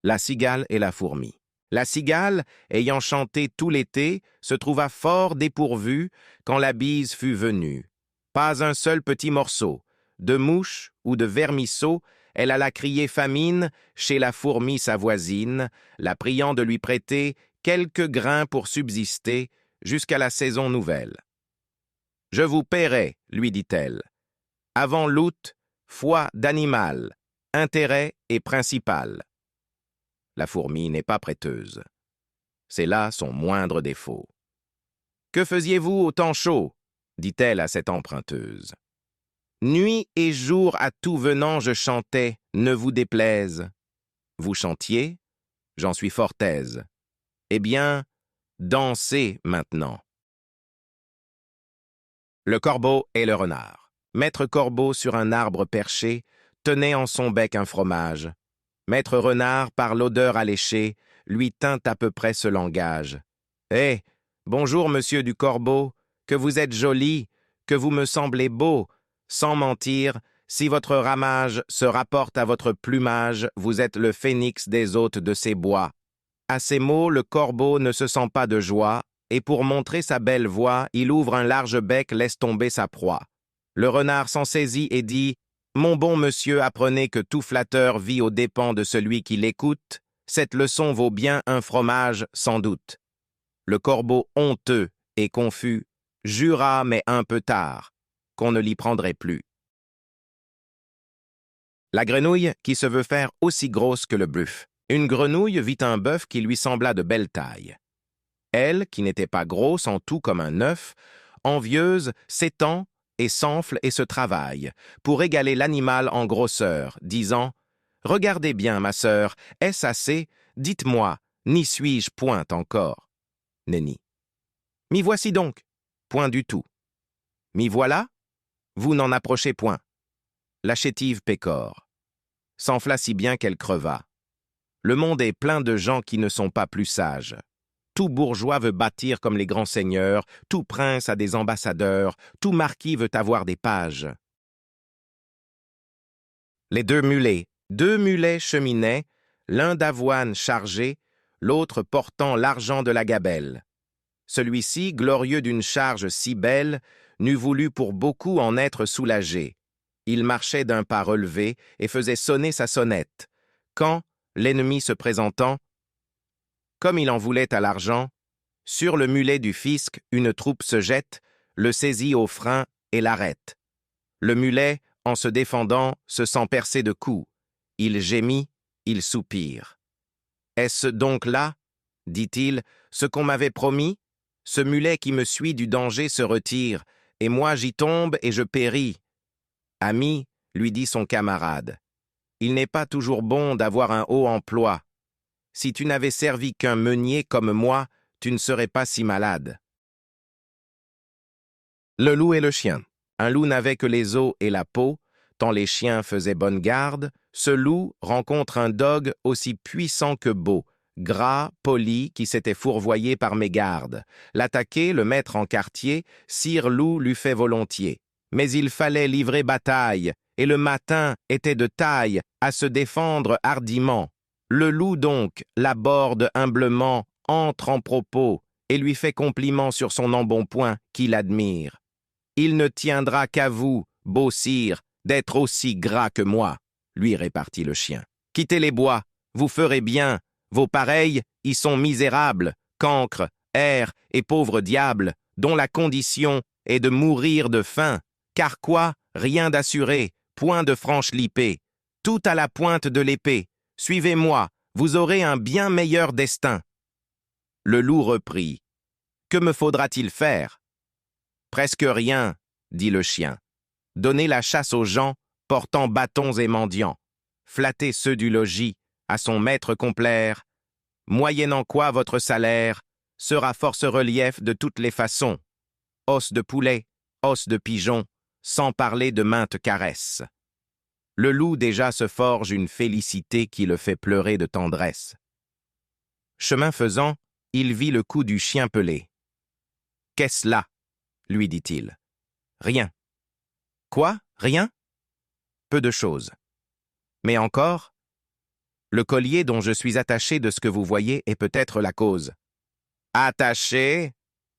La cigale et la fourmi. La cigale, ayant chanté tout l'été, se trouva fort dépourvue quand la bise fut venue. Pas un seul petit morceau, de mouche ou de vermisseau, elle alla crier famine chez la fourmi sa voisine, la priant de lui prêter quelques grains pour subsister jusqu'à la saison nouvelle. « Je vous paierai, lui dit-elle. Avant l'août, foi d'animal, intérêt et principal. » La fourmi n'est pas prêteuse. C'est là son moindre défaut. « Que faisiez-vous au temps chaud ?» dit-elle à cette emprunteuse. « Nuit et jour à tout venant je chantais, ne vous déplaise. » « Vous chantiez, j'en suis fort aise. Eh bien, dansez maintenant. » Le corbeau et le renard. Maître corbeau sur un arbre perché tenait en son bec un fromage. Maître renard, par l'odeur alléchée, lui tint à peu près ce langage. « Eh, bonjour, monsieur du corbeau, que vous êtes joli, que vous me semblez beau. Sans mentir, si votre ramage se rapporte à votre plumage, vous êtes le phénix des hôtes de ces bois. » À ces mots, le corbeau ne se sent pas de joie, et pour montrer sa belle voix, il ouvre un large bec, laisse tomber sa proie. Le renard s'en saisit et dit « Mon bon monsieur, apprenez que tout flatteur vit aux dépens de celui qui l'écoute. Cette leçon vaut bien un fromage, sans doute. » Le corbeau, honteux et confus, jura, mais un peu tard, qu'on ne l'y prendrait plus. La grenouille qui se veut faire aussi grosse que le bœuf. Une grenouille vit un bœuf qui lui sembla de belle taille. Elle, qui n'était pas grosse en tout comme un œuf, envieuse, s'étend et s'enfle et se travaille, pour égaler l'animal en grosseur, disant « Regardez bien, ma sœur, est-ce assez? Dites-moi, n'y suis-je point encore ?» Nenni. « M'y voici donc. Point du tout. M'y voilà? Vous n'en approchez point. » La chétive pécore s'enfla si bien qu'elle creva. Le monde est plein de gens qui ne sont pas plus sages. Tout bourgeois veut bâtir comme les grands seigneurs, tout prince a des ambassadeurs, tout marquis veut avoir des pages. Les deux mulets. Deux mulets cheminaient, l'un d'avoine chargé, l'autre portant l'argent de la gabelle. Celui-ci, glorieux d'une charge si belle, n'eût voulu pour beaucoup en être soulagé. Il marchait d'un pas relevé et faisait sonner sa sonnette. Quand, l'ennemi se présentant, comme il en voulait à l'argent, sur le mulet du fisc, une troupe se jette, le saisit au frein et l'arrête. Le mulet, en se défendant, se sent percé de coups. Il gémit, il soupire. « Est-ce donc là, dit-il, ce qu'on m'avait promis? Ce mulet qui me suit du danger se retire, et moi j'y tombe et je péris. » « Ami, lui dit son camarade, il n'est pas toujours bon d'avoir un haut emploi. Si tu n'avais servi qu'un meunier comme moi, tu ne serais pas si malade. » Le loup et le chien. Un loup n'avait que les os et la peau, tant les chiens faisaient bonne garde. Ce loup rencontre un dogue aussi puissant que beau, gras, poli, qui s'était fourvoyé par mégarde. L'attaquer, le mettre en quartier, sire loup l'eût fait volontiers. Mais il fallait livrer bataille, et le matin était de taille à se défendre hardiment. Le loup donc l'aborde humblement, entre en propos, et lui fait compliment sur son embonpoint qu'il admire. « Il ne tiendra qu'à vous, beau sire, d'être aussi gras que moi, » lui répartit le chien. « Quittez les bois, vous ferez bien, vos pareils y sont misérables, cancres, airs et pauvres diables, dont la condition est de mourir de faim, car quoi, rien d'assuré, point de franche lipée, tout à la pointe de l'épée. Suivez-moi, vous aurez un bien meilleur destin. » Le loup reprit. « Que me faudra-t-il faire? »« Presque rien, dit le chien. Donner la chasse aux gens, portant bâtons et mendiants. Flatter ceux du logis, à son maître complaire, moyennant quoi votre salaire sera force relief de toutes les façons. Os de poulet, os de pigeon, sans parler de maintes caresses. Le loup déjà se forge une félicité qui le fait pleurer de tendresse. Chemin faisant, il vit le cou du chien pelé. « Qu'est-ce là ?» lui dit-il. « Rien. »« Quoi, rien ? Peu de choses. Mais encore ? Le collier dont je suis attaché de ce que vous voyez est peut-être la cause. Attaché,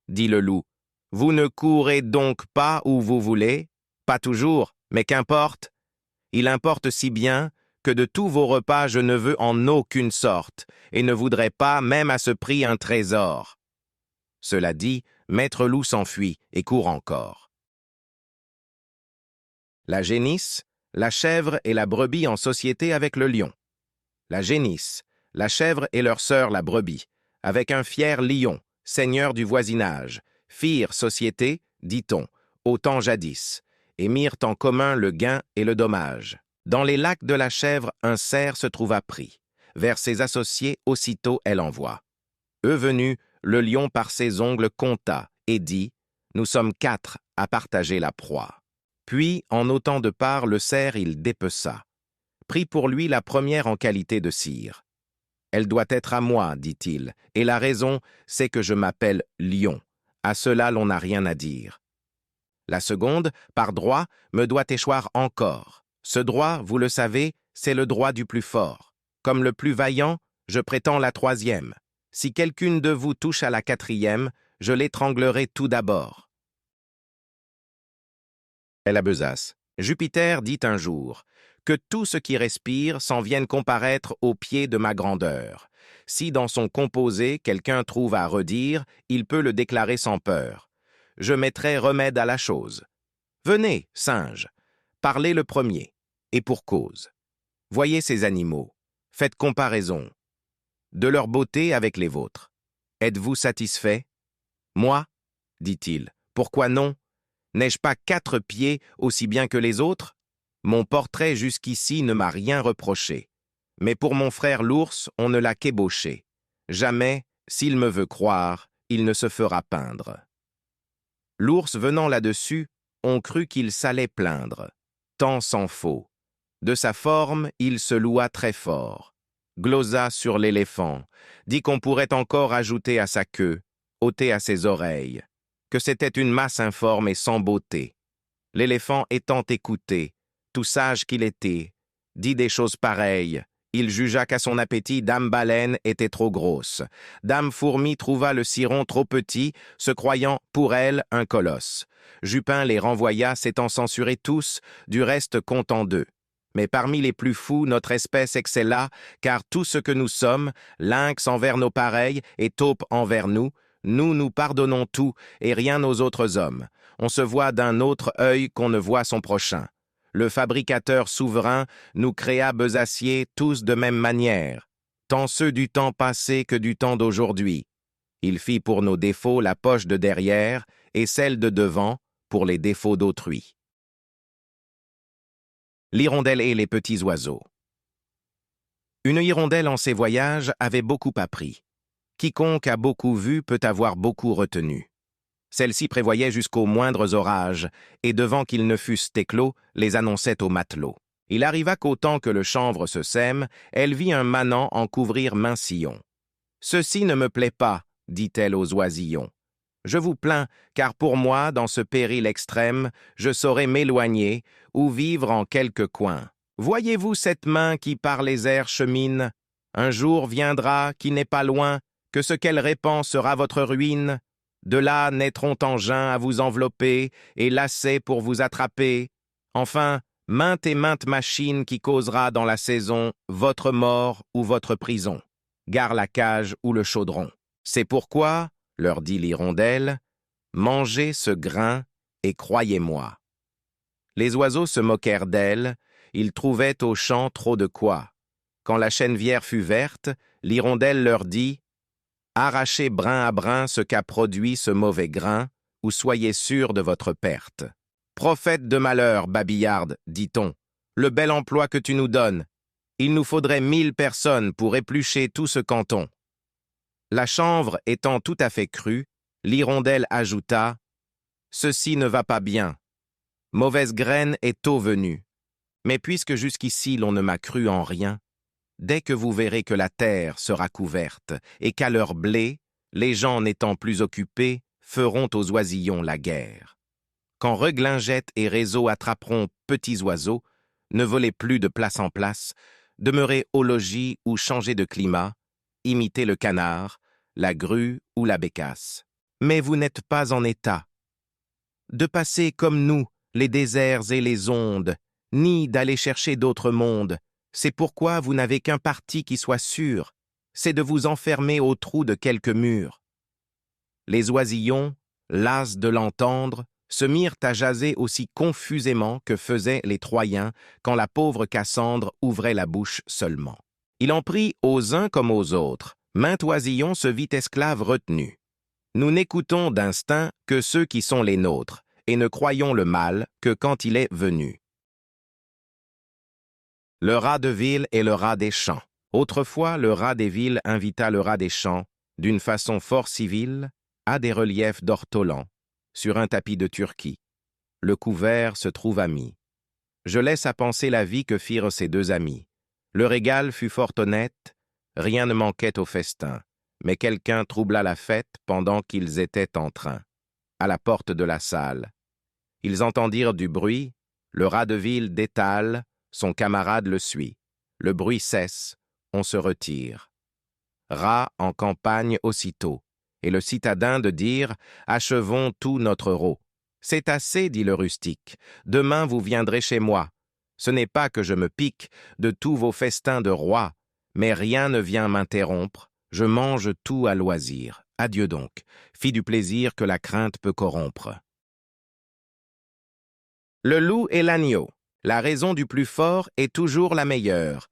dit le loup. Vous ne courez donc pas où vous voulez? Pas toujours, mais qu'importe. Il importe si bien que de tous vos repas je ne veux en aucune sorte, et ne voudrais pas même à ce prix un trésor. Cela dit, Maître Loup s'enfuit et court encore. La génisse, la chèvre et la brebis en société avec le lion. La génisse, la chèvre et leur sœur la brebis, avec un fier lion, seigneur du voisinage, firent société, dit-on, au temps jadis, et mirent en commun le gain et le dommage. Dans les lacs de la chèvre, un cerf se trouva pris. Vers ses associés, aussitôt elle envoie. Eux venus, le lion par ses ongles compta et dit « Nous sommes 4 à partager la proie. » Puis, en autant de parts, le cerf il dépeça. Prit pour lui la première en qualité de sire. « Elle doit être à moi, dit-il, et la raison, c'est que je m'appelle Lion. À cela, l'on n'a rien à dire. La seconde, par droit, me doit échoir encore. Ce droit, vous le savez, c'est le droit du plus fort. Comme le plus vaillant, je prétends la troisième. Si quelqu'une de vous touche à la quatrième, je l'étranglerai tout d'abord. » Et la besace. Jupiter dit un jour « Que tout ce qui respire s'en vienne comparaître aux pieds de ma grandeur. Si dans son composé quelqu'un trouve à redire, il peut le déclarer sans peur. Je mettrai remède à la chose. Venez, singes, parlez le premier, et pour cause. Voyez ces animaux, faites comparaison de leur beauté avec les vôtres. Êtes-vous satisfait? Moi, dit-il, pourquoi non? N'ai-je pas 4 pieds aussi bien que les autres? Mon portrait jusqu'ici ne m'a rien reproché. Mais pour mon frère l'ours, on ne l'a qu'ébauché. Jamais, s'il me veut croire, il ne se fera peindre. L'ours venant là-dessus, on crut qu'il s'allait plaindre. Tant s'en faut. De sa forme, il se loua très fort. Glosa sur l'éléphant, dit qu'on pourrait encore ajouter à sa queue, ôter à ses oreilles, que c'était une masse informe et sans beauté. L'éléphant étant écouté, tout sage qu'il était, dit des choses pareilles. Il jugea qu'à son appétit, Dame Baleine était trop grosse. Dame Fourmi trouva le ciron trop petit, se croyant, pour elle, un colosse. Jupin les renvoya, s'étant censurés tous, du reste content d'eux. Mais parmi les plus fous, notre espèce excella, car tout ce que nous sommes, lynx envers nos pareils et taupe envers nous, nous pardonnons tout et rien aux autres hommes. On se voit d'un autre œil qu'on ne voit son prochain. Le fabricateur souverain nous créa besaciers tous de même manière, tant ceux du temps passé que du temps d'aujourd'hui. Il fit pour nos défauts la poche de derrière et celle de devant pour les défauts d'autrui. L'hirondelle et les petits oiseaux. Une hirondelle en ses voyages avait beaucoup appris. Quiconque a beaucoup vu peut avoir beaucoup retenu. Celle-ci prévoyait jusqu'aux moindres orages, et devant qu'ils ne fussent éclos, les annonçait aux matelots. Il arriva qu'au temps que le chanvre se sème, elle vit un manant en couvrir maint sillon. « Ceci ne me plaît pas, dit-elle aux oisillons. Je vous plains, car pour moi, dans ce péril extrême, je saurais m'éloigner ou vivre en quelque coin. Voyez-vous cette main qui par les airs chemine? Un jour viendra, qui n'est pas loin, que ce qu'elle répand sera votre ruine. De là naîtront engins à vous envelopper et lacets pour vous attraper. Enfin, mainte et mainte machine qui causera dans la saison votre mort ou votre prison. Gare la cage ou le chaudron. C'est pourquoi, leur dit l'hirondelle, mangez ce grain et croyez-moi. Les oiseaux se moquèrent d'elle, ils trouvaient au champ trop de quoi. Quand la chènevière fut verte, l'hirondelle leur dit « Arrachez brin à brin ce qu'a produit ce mauvais grain, ou soyez sûrs de votre perte. Prophète de malheur, babillarde, dit-on, le bel emploi que tu nous donnes. Il nous faudrait 1000 personnes pour éplucher tout ce canton. » La chanvre étant tout à fait crue, l'hirondelle ajouta « Ceci ne va pas bien. Mauvaise graine est tôt venue. Mais puisque jusqu'ici l'on ne m'a cru en rien, dès que vous verrez que la terre sera couverte et qu'à leur blé, les gens n'étant plus occupés, feront aux oisillons la guerre. Quand Reglingette et Réseau attraperont petits oiseaux, ne volez plus de place en place, demeurer au logis ou changer de climat, imiter le canard, la grue ou la bécasse. Mais vous n'êtes pas en état de passer comme nous les déserts et les ondes, ni d'aller chercher d'autres mondes. C'est pourquoi vous n'avez qu'un parti qui soit sûr, c'est de vous enfermer au trou de quelques murs. Les oisillons, las de l'entendre, se mirent à jaser aussi confusément que faisaient les Troyens quand la pauvre Cassandre ouvrait la bouche seulement. Il en prit aux uns comme aux autres. Maint oisillon se vit esclave retenu. Nous n'écoutons d'instinct que ceux qui sont les nôtres, et ne croyons le mal que quand il est venu. Le rat de ville et le rat des champs. Autrefois, le rat des villes invita le rat des champs, d'une façon fort civile, à des reliefs d'ortolan, sur un tapis de Turquie. Le couvert se trouva mis. Je laisse à penser la vie que firent ces deux amis. Le régal fut fort honnête, rien ne manquait au festin, mais quelqu'un troubla la fête pendant qu'ils étaient en train, à la porte de la salle. Ils entendirent du bruit, le rat de ville détale, son camarade le suit. Le bruit cesse, on se retire. Rat en campagne aussitôt, et le citadin de dire « Achevons tout notre rot ». « C'est assez, dit le rustique, demain vous viendrez chez moi. Ce n'est pas que je me pique de tous vos festins de roi, mais rien ne vient m'interrompre, je mange tout à loisir. Adieu donc, fis du plaisir que la crainte peut corrompre. » Le loup et l'agneau. La raison du plus fort est toujours la meilleure.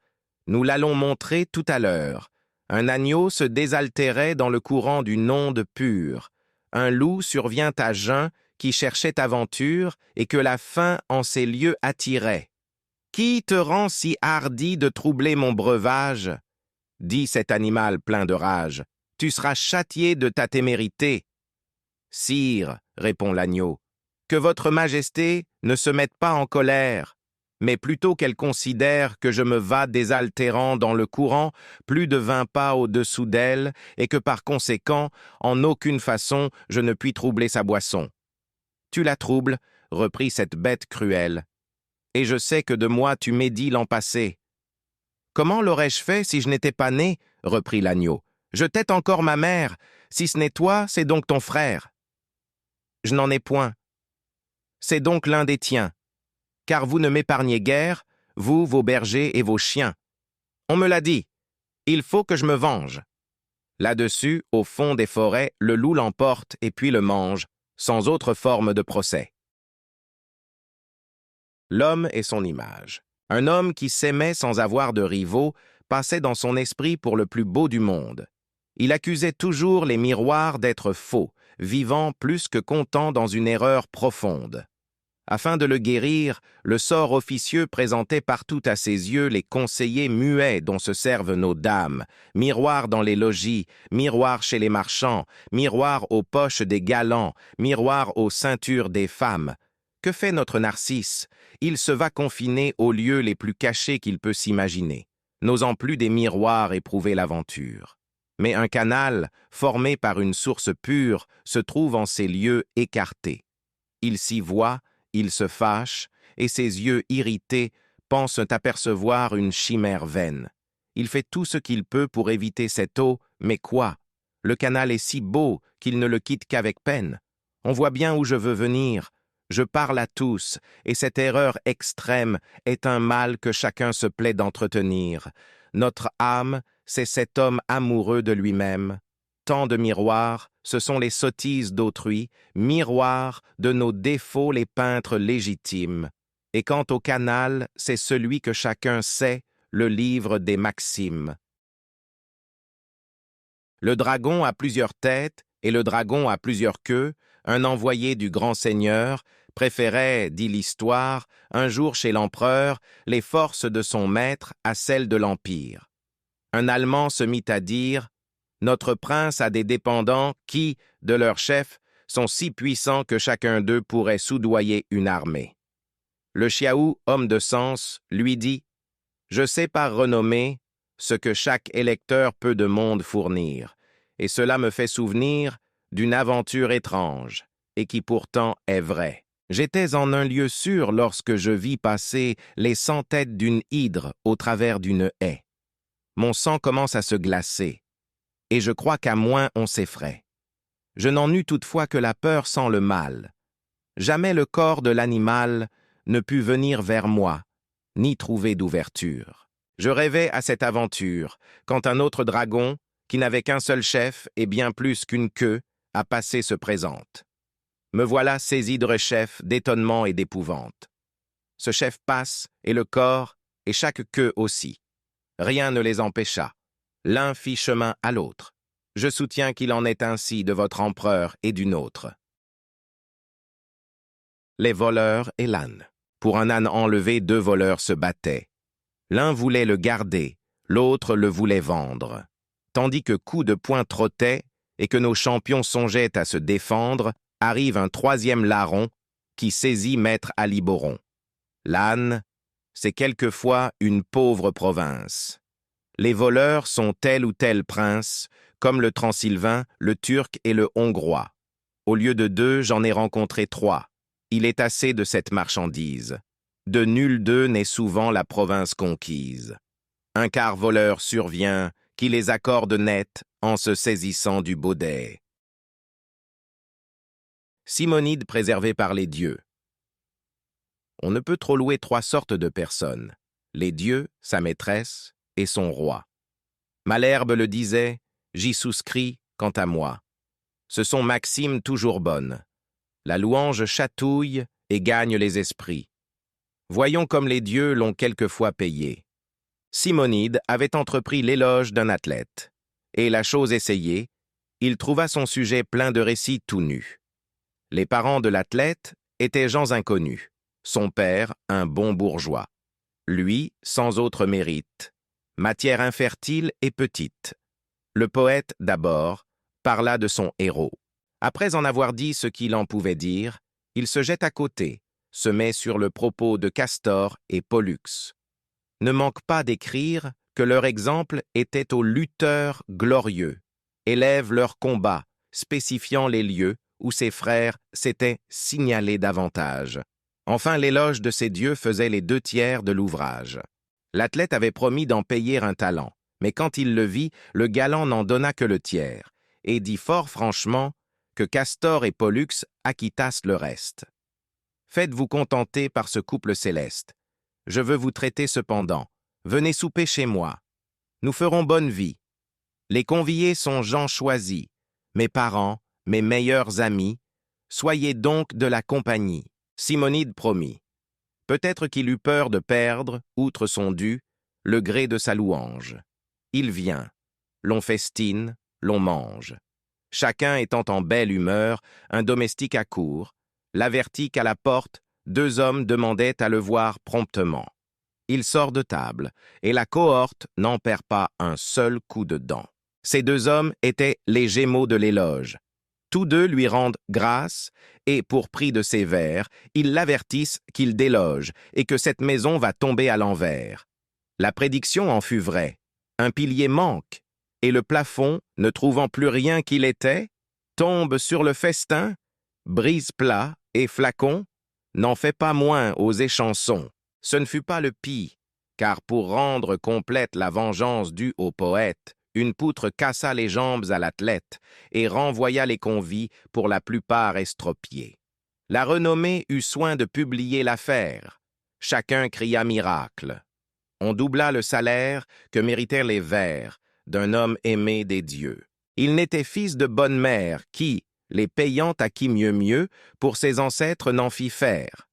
Nous l'allons montrer tout à l'heure. Un agneau se désaltérait dans le courant d'une onde pure. Un loup survient à jeun qui cherchait aventure et que la faim en ces lieux attirait. « Qui te rend si hardi de troubler mon breuvage ?» dit cet animal plein de rage. « Tu seras châtié de ta témérité. »« Sire, répond l'agneau, que votre majesté ne se mette pas en colère, mais plutôt qu'elle considère que je me vas désaltérant dans le courant plus de 20 pas au-dessous d'elle et que par conséquent, en aucune façon, je ne puis troubler sa boisson. » « Tu la troubles, reprit cette bête cruelle, et je sais que de moi tu médis l'an passé. »« Comment l'aurais-je fait si je n'étais pas né ?» reprit l'agneau. « Je tette encore ma mère, si ce n'est toi, c'est donc ton frère. »« Je n'en ai point. C'est donc l'un des tiens, car vous ne m'épargnez guère, vous, vos bergers et vos chiens. On me l'a dit, il faut que je me venge. » Là-dessus, au fond des forêts, le loup l'emporte et puis le mange, sans autre forme de procès. L'homme et son image. Un homme qui s'aimait sans avoir de rivaux passait dans son esprit pour le plus beau du monde. Il accusait toujours les miroirs d'être faux, vivant plus que content dans une erreur profonde. Afin de le guérir, le sort officieux présentait partout à ses yeux les conseillers muets dont se servent nos dames, miroirs dans les logis, miroirs chez les marchands, miroirs aux poches des galants, miroirs aux ceintures des femmes. Que fait notre Narcisse? Il se va confiner aux lieux les plus cachés qu'il peut s'imaginer, n'osant plus des miroirs éprouver l'aventure. Mais un canal, formé par une source pure, se trouve en ces lieux écartés. Il s'y voit, il se fâche, et ses yeux irrités pensent apercevoir une chimère vaine. Il fait tout ce qu'il peut pour éviter cette eau, mais quoi? Le canal est si beau qu'il ne le quitte qu'avec peine. On voit bien où je veux venir. Je parle à tous, et cette erreur extrême est un mal que chacun se plaît d'entretenir. Notre âme, c'est cet homme amoureux de lui-même. Tant de miroirs, ce sont les sottises d'autrui, miroirs de nos défauts les peintres légitimes. Et quant au canal, c'est celui que chacun sait, le livre des maximes. Le dragon a plusieurs têtes, et le dragon a plusieurs queues. Un envoyé du grand seigneur préférait, dit l'histoire, un jour chez l'empereur, les forces de son maître à celles de l'Empire. Un Allemand se mit à dire « Notre prince a des dépendants qui, de leur chef, sont si puissants que chacun d'eux pourrait soudoyer une armée. » Le Chiaou, homme de sens, lui dit « Je sais par renommée ce que chaque électeur peut de monde fournir, et cela me fait souvenir d'une aventure étrange, et qui pourtant est vraie. J'étais en un lieu sûr lorsque je vis passer les 100 têtes d'une hydre au travers d'une haie. Mon sang commence à se glacer, et je crois qu'à moins on s'effraie. Je n'en eus toutefois que la peur sans le mal. Jamais le corps de l'animal ne put venir vers moi, ni trouver d'ouverture. Je rêvais à cette aventure, quand un autre dragon, qui n'avait qu'un seul chef et bien plus qu'une queue, à passer se présente. Me voilà saisi de rechef, d'étonnement et d'épouvante. Ce chef passe, et le corps, et chaque queue aussi. Rien ne les empêcha. L'un fit chemin à l'autre. Je soutiens qu'il en est ainsi de votre empereur et du nôtre. Les voleurs et l'âne. Pour un âne enlevé, 2 voleurs se battaient. L'un voulait le garder, l'autre le voulait vendre. Tandis que coups de poing trottaient et que nos champions songeaient à se défendre, arrive un 3e larron qui saisit maître Aliboron. L'âne, c'est quelquefois une pauvre province. Les voleurs sont tel ou tel prince, comme le Transylvain, le Turc et le Hongrois. Au lieu de 2, j'en ai rencontré 3. Il est assez de cette marchandise. De nul d'eux n'est souvent la province conquise. Un quart voleur survient, qui les accorde net en se saisissant du baudet. Simonide préservé par les dieux. On ne peut trop louer 3 sortes de personnes, les dieux, sa maîtresse et son roi. Malherbe le disait, j'y souscris quant à moi. Ce sont maximes toujours bonnes. La louange chatouille et gagne les esprits. Voyons comme les dieux l'ont quelquefois payé. Simonide avait entrepris l'éloge d'un athlète, et la chose essayée, il trouva son sujet plein de récits tout nus. Les parents de l'athlète étaient gens inconnus, son père un bon bourgeois, lui sans autre mérite, matière infertile et petite. Le poète, d'abord, parla de son héros. Après en avoir dit ce qu'il en pouvait dire, il se jette à côté, se met sur le propos de Castor et Pollux. Ne manque pas d'écrire que leur exemple était aux lutteurs glorieux, élève leur combat, spécifiant les lieux où ses frères s'étaient signalés davantage. Enfin, l'éloge de ces dieux faisait les 2 tiers de l'ouvrage. L'athlète avait promis d'en payer un talent, mais quand il le vit, le galant n'en donna que le tiers, et dit fort franchement que Castor et Pollux acquittassent le reste. Faites-vous contenter par ce couple céleste. Je veux vous traiter cependant. Venez souper chez moi. Nous ferons bonne vie. Les conviés sont gens choisis, mes parents, mes meilleurs amis. Soyez donc de la compagnie. Simonide promit. Peut-être qu'il eut peur de perdre, outre son dû, le gré de sa louange. Il vient. L'on festine, l'on mange. Chacun étant en belle humeur, un domestique accourt, l'avertit qu'à la porte, 2 hommes demandaient à le voir promptement. Il sort de table, et la cohorte n'en perd pas un seul coup de dent. Ces 2 hommes étaient les Gémeaux de l'éloge. Tous 2 lui rendent grâce, et pour prix de ses vers, ils l'avertissent qu'il déloge, et que cette maison va tomber à l'envers. La prédiction en fut vraie. Un pilier manque, et le plafond, ne trouvant plus rien qu'il était, tombe sur le festin, brise plat et flacon, n'en fait pas moins aux échansons. Ce ne fut pas le pis, car pour rendre complète la vengeance due au poète, une poutre cassa les jambes à l'athlète et renvoya les convives pour la plupart estropiés. La renommée eut soin de publier l'affaire. Chacun cria miracle. On doubla le salaire que méritèrent les vers d'un homme aimé des dieux. Il n'était fils de bonne mère qui, les payant à qui mieux, pour ses ancêtres n'en fit faire.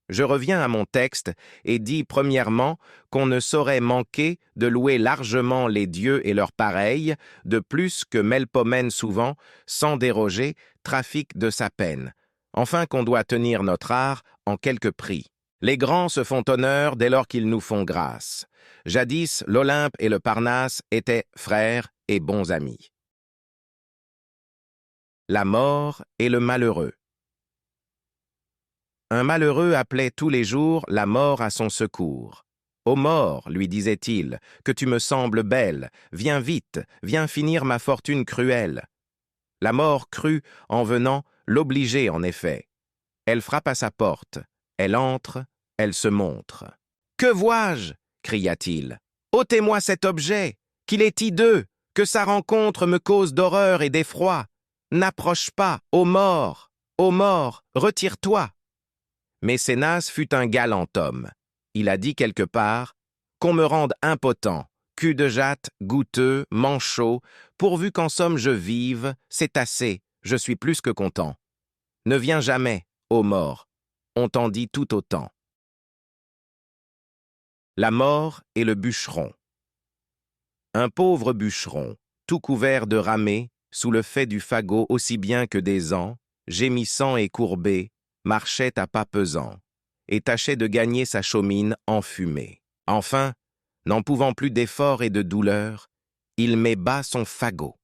Je reviens à mon texte et dis premièrement qu'on ne saurait manquer de louer largement les dieux et leurs pareils, de plus que Melpomène souvent, sans déroger, trafique de sa peine. Enfin qu'on doit tenir notre art en quelque prix. Les grands se font honneur dès lors qu'ils nous font grâce. Jadis, l'Olympe et le Parnasse étaient frères et bons amis. La mort et le malheureux. Un malheureux appelait tous les jours la mort à son secours. « Ô mort, lui disait-il, que tu me sembles belle, viens vite, viens finir ma fortune cruelle. » La mort crut, en venant, l'obliger en effet. Elle frappe à sa porte. Elle entre, elle se montre. « Que vois-je » cria-t-il. « Ôtez-moi cet objet, qu'il est hideux, que sa rencontre me cause d'horreur et d'effroi. N'approche pas, ô mort, retire-toi. » Mécénas fut un galant homme. Il a dit quelque part « Qu'on me rende impotent, cul de jatte, goutteux, manchot, pourvu qu'en somme je vive, c'est assez, je suis plus que content. Ne viens jamais, ô mort, on t'en dit tout autant. » La mort et le bûcheron. Un pauvre bûcheron, tout couvert de ramée, sous le fait du fagot aussi bien que des ans, gémissant et courbé, marchait à pas pesants, et tâchait de gagner sa chaumine enfumée. Enfin, n'en pouvant plus d'effort et de douleur, il met bas son fagot.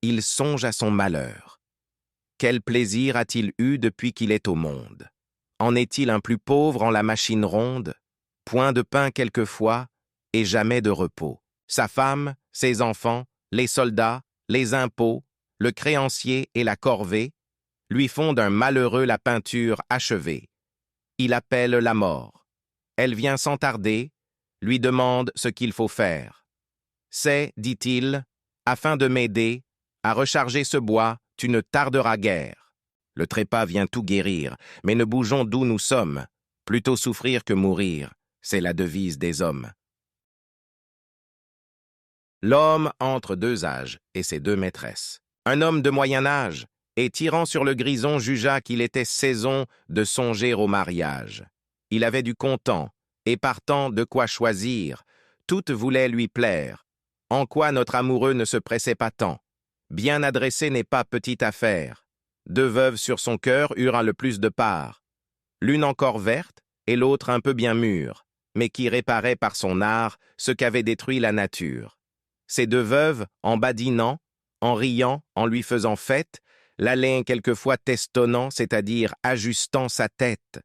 Il songe à son malheur. Quel plaisir a-t-il eu depuis qu'il est au monde? En est-il un plus pauvre en la machine ronde? Point de pain quelquefois, et jamais de repos. Sa femme, ses enfants, les soldats, les impôts, le créancier et la corvée, lui font d'un malheureux la peinture achevée. Il appelle la mort. Elle vient sans tarder, lui demande ce qu'il faut faire. C'est, dit-il, afin de m'aider, à recharger ce bois, tu ne tarderas guère. Le trépas vient tout guérir, mais ne bougeons d'où nous sommes. Plutôt souffrir que mourir, c'est la devise des hommes. L'homme entre deux âges et ses deux maîtresses. Un homme de moyen âge, et tirant sur le grison, jugea qu'il était saison de songer au mariage. Il avait du content, et partant de quoi choisir, toutes voulaient lui plaire. En quoi notre amoureux ne se pressait pas tant? Bien adressé n'est pas petite affaire. Deux veuves sur son cœur eurent le plus de part. L'une encore verte, et l'autre un peu bien mûre, mais qui réparait par son art ce qu'avait détruit la nature. Ces deux veuves, en badinant, en riant, en lui faisant fête, l'alain quelquefois testonnant, c'est-à-dire ajustant sa tête.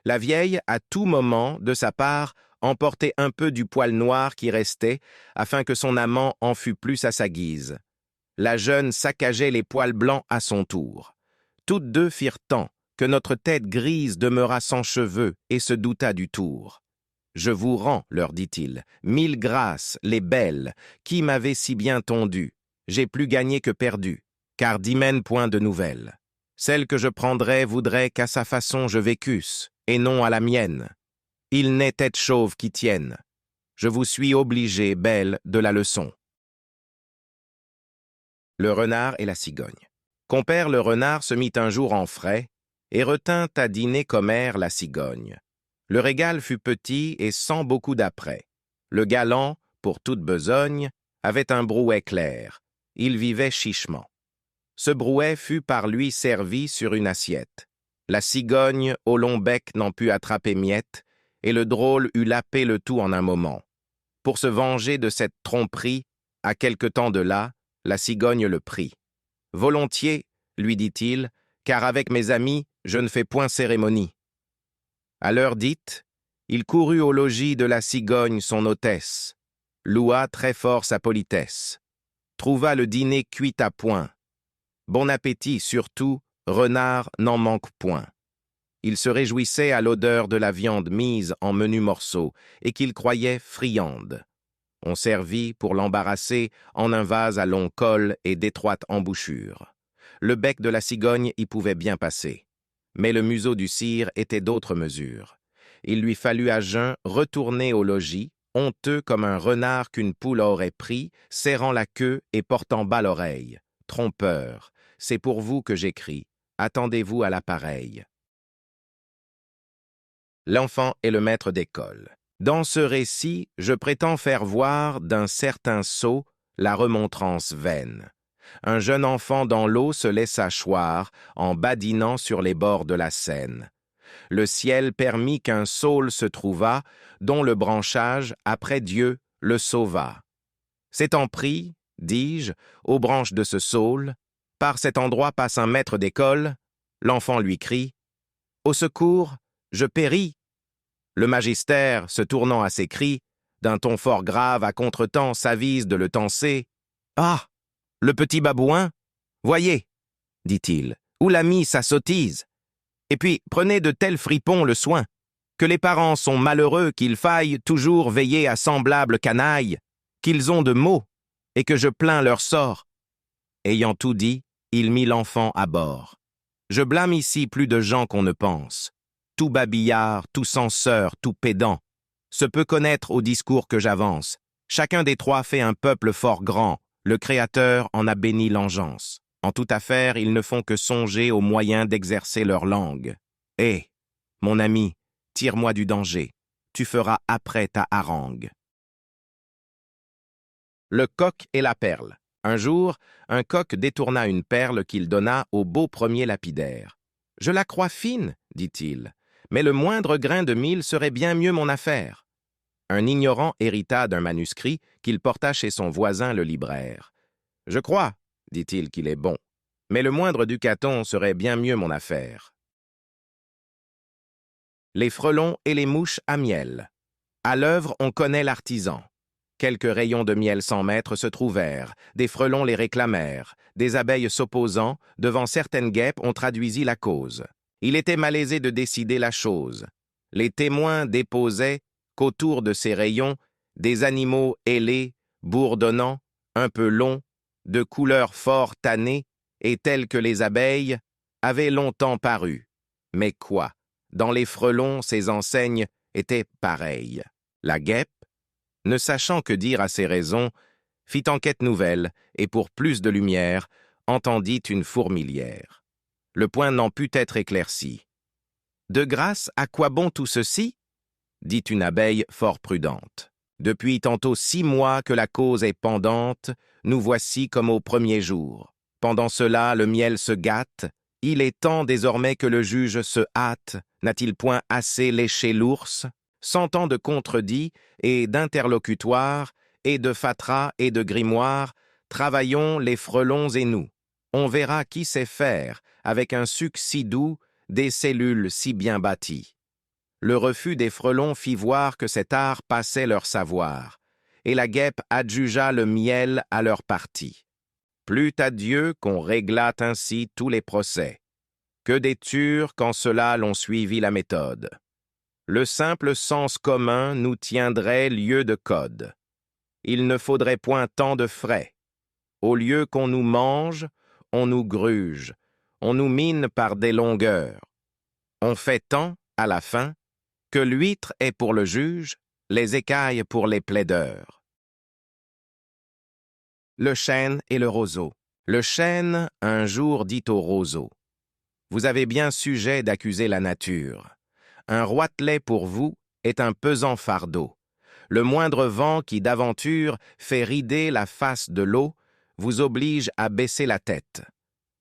La vieille, à tout moment, de sa part, emportait un peu du poil noir qui restait, afin que son amant en fût plus à sa guise. La jeune saccageait les poils blancs à son tour. Toutes deux firent tant que notre tête grise demeura sans cheveux et se douta du tour. « Je vous rends, leur dit-il, 1000 grâces, les belles, qui m'avaient si bien tondu. J'ai plus gagné que perdu, car d'hymen point de nouvelles. Celle que je prendrais voudrait qu'à sa façon je vécusse, et non à la mienne. Il n'est tête chauve qui tienne. Je vous suis obligé, belle, de la leçon. » Le renard et la cigogne. Compère le renard se mit un jour en frais, et retint à dîner commère la cigogne. Le régal fut petit et sans beaucoup d'apprêt. Le galant, pour toute besogne, avait un brouet clair. Il vivait chichement. Ce brouet fut par lui servi sur une assiette. La cigogne, au long bec, n'en put attraper miette, et le drôle eut lapé le tout en un moment. Pour se venger de cette tromperie, à quelque temps de là, la cigogne le prit. « Volontiers, lui dit-il, car avec mes amis, je ne fais point cérémonie. » À l'heure dite, il courut au logis de la cigogne son hôtesse, loua très fort sa politesse, trouva le dîner cuit à point. Bon appétit, surtout, renard n'en manque point. Il se réjouissait à l'odeur de la viande mise en menus morceaux et qu'il croyait friande. On servit, pour l'embarrasser, en un vase à long col et d'étroite embouchure. Le bec de la cigogne y pouvait bien passer. Mais le museau du cire était d'autre mesure. Il lui fallut à jeun retourner au logis, honteux comme un renard qu'une poule aurait pris, serrant la queue et portant bas l'oreille. Trompeur, c'est pour vous que j'écris. Attendez-vous à l'appareil. L'enfant et le maître d'école. Dans ce récit, je prétends faire voir d'un certain sot la remontrance vaine. Un jeune enfant dans l'eau se laissa choir en badinant sur les bords de la Seine. Le ciel permit qu'un saule se trouva, dont le branchage, après Dieu, le sauva. S'étant pris, dis-je, aux branches de ce saule, par cet endroit passe un maître d'école, l'enfant lui crie « Au secours, je péris !» Le magister, se tournant à ses cris, d'un ton fort grave à contretemps s'avise de le tancer. « Ah! Le petit babouin? Voyez, dit-il, où l'a mis sa sottise? Et puis, prenez de tels fripons le soin, que les parents sont malheureux qu'il faille toujours veiller à semblables canailles, qu'ils ont de maux, et que je plains leur sort. Ayant tout dit, il mit l'enfant à bord. Je blâme ici plus de gens qu'on ne pense. Tout babillard, tout censeur, tout pédant, se peut connaître au discours que j'avance. Chacun des trois fait un peuple fort grand, le Créateur en a béni l'engeance. En toute affaire, ils ne font que songer aux moyens d'exercer leur langue. Hé, mon ami, tire-moi du danger, tu feras après ta harangue. Le coq et la perle. Un jour, un coq détourna une perle qu'il donna au beau premier lapidaire. « Je la crois fine, dit-il, mais le moindre grain de mil serait bien mieux mon affaire. » Un ignorant hérita d'un manuscrit qu'il porta chez son voisin le libraire. « Je crois, dit-il, qu'il est bon, mais le moindre ducaton serait bien mieux mon affaire. » Les frelons et les mouches à miel. À l'œuvre, on connaît l'artisan. Quelques rayons de miel 100 mètres se trouvèrent, des frelons les réclamèrent, des abeilles s'opposant, devant certaines guêpes on traduisit la cause. Il était malaisé de décider la chose. Les témoins déposaient qu'autour de ces rayons, des animaux ailés, bourdonnants, un peu longs, de couleur fort tannée, et tels que les abeilles, avaient longtemps paru. Mais quoi? Dans les frelons, ces enseignes étaient pareilles. La guêpe, ne sachant que dire à ces raisons, fit enquête nouvelle, et pour plus de lumière, entendit une fourmilière. Le point n'en put être éclairci. « De grâce, à quoi bon tout ceci ?» dit une abeille fort prudente. « Depuis tantôt 6 mois que la cause est pendante, nous voici comme au premier jour. Pendant cela, le miel se gâte. Il est temps désormais que le juge se hâte. N'a-t-il point assez léché l'ours? Cent ans de contredits et d'interlocutoires, et de fatras et de grimoires, travaillons les frelons et nous. On verra qui sait faire, avec un suc si doux, des cellules si bien bâties. » Le refus des frelons fit voir que cet art passait leur savoir, et la guêpe adjugea le miel à leur parti. Plût à Dieu qu'on réglât ainsi tous les procès. Que des tures qu'en cela l'on suivit la méthode. Le simple sens commun nous tiendrait lieu de code. Il ne faudrait point tant de frais. Au lieu qu'on nous mange, on nous gruge, on nous mine par des longueurs. On fait tant, à la fin, que l'huître est pour le juge, les écailles pour les plaideurs. Le chêne et le roseau. Le chêne, un jour, dit au roseau: « Vous avez bien sujet d'accuser la nature. Un roitelet pour vous est un pesant fardeau. Le moindre vent qui d'aventure fait rider la face de l'eau vous oblige à baisser la tête.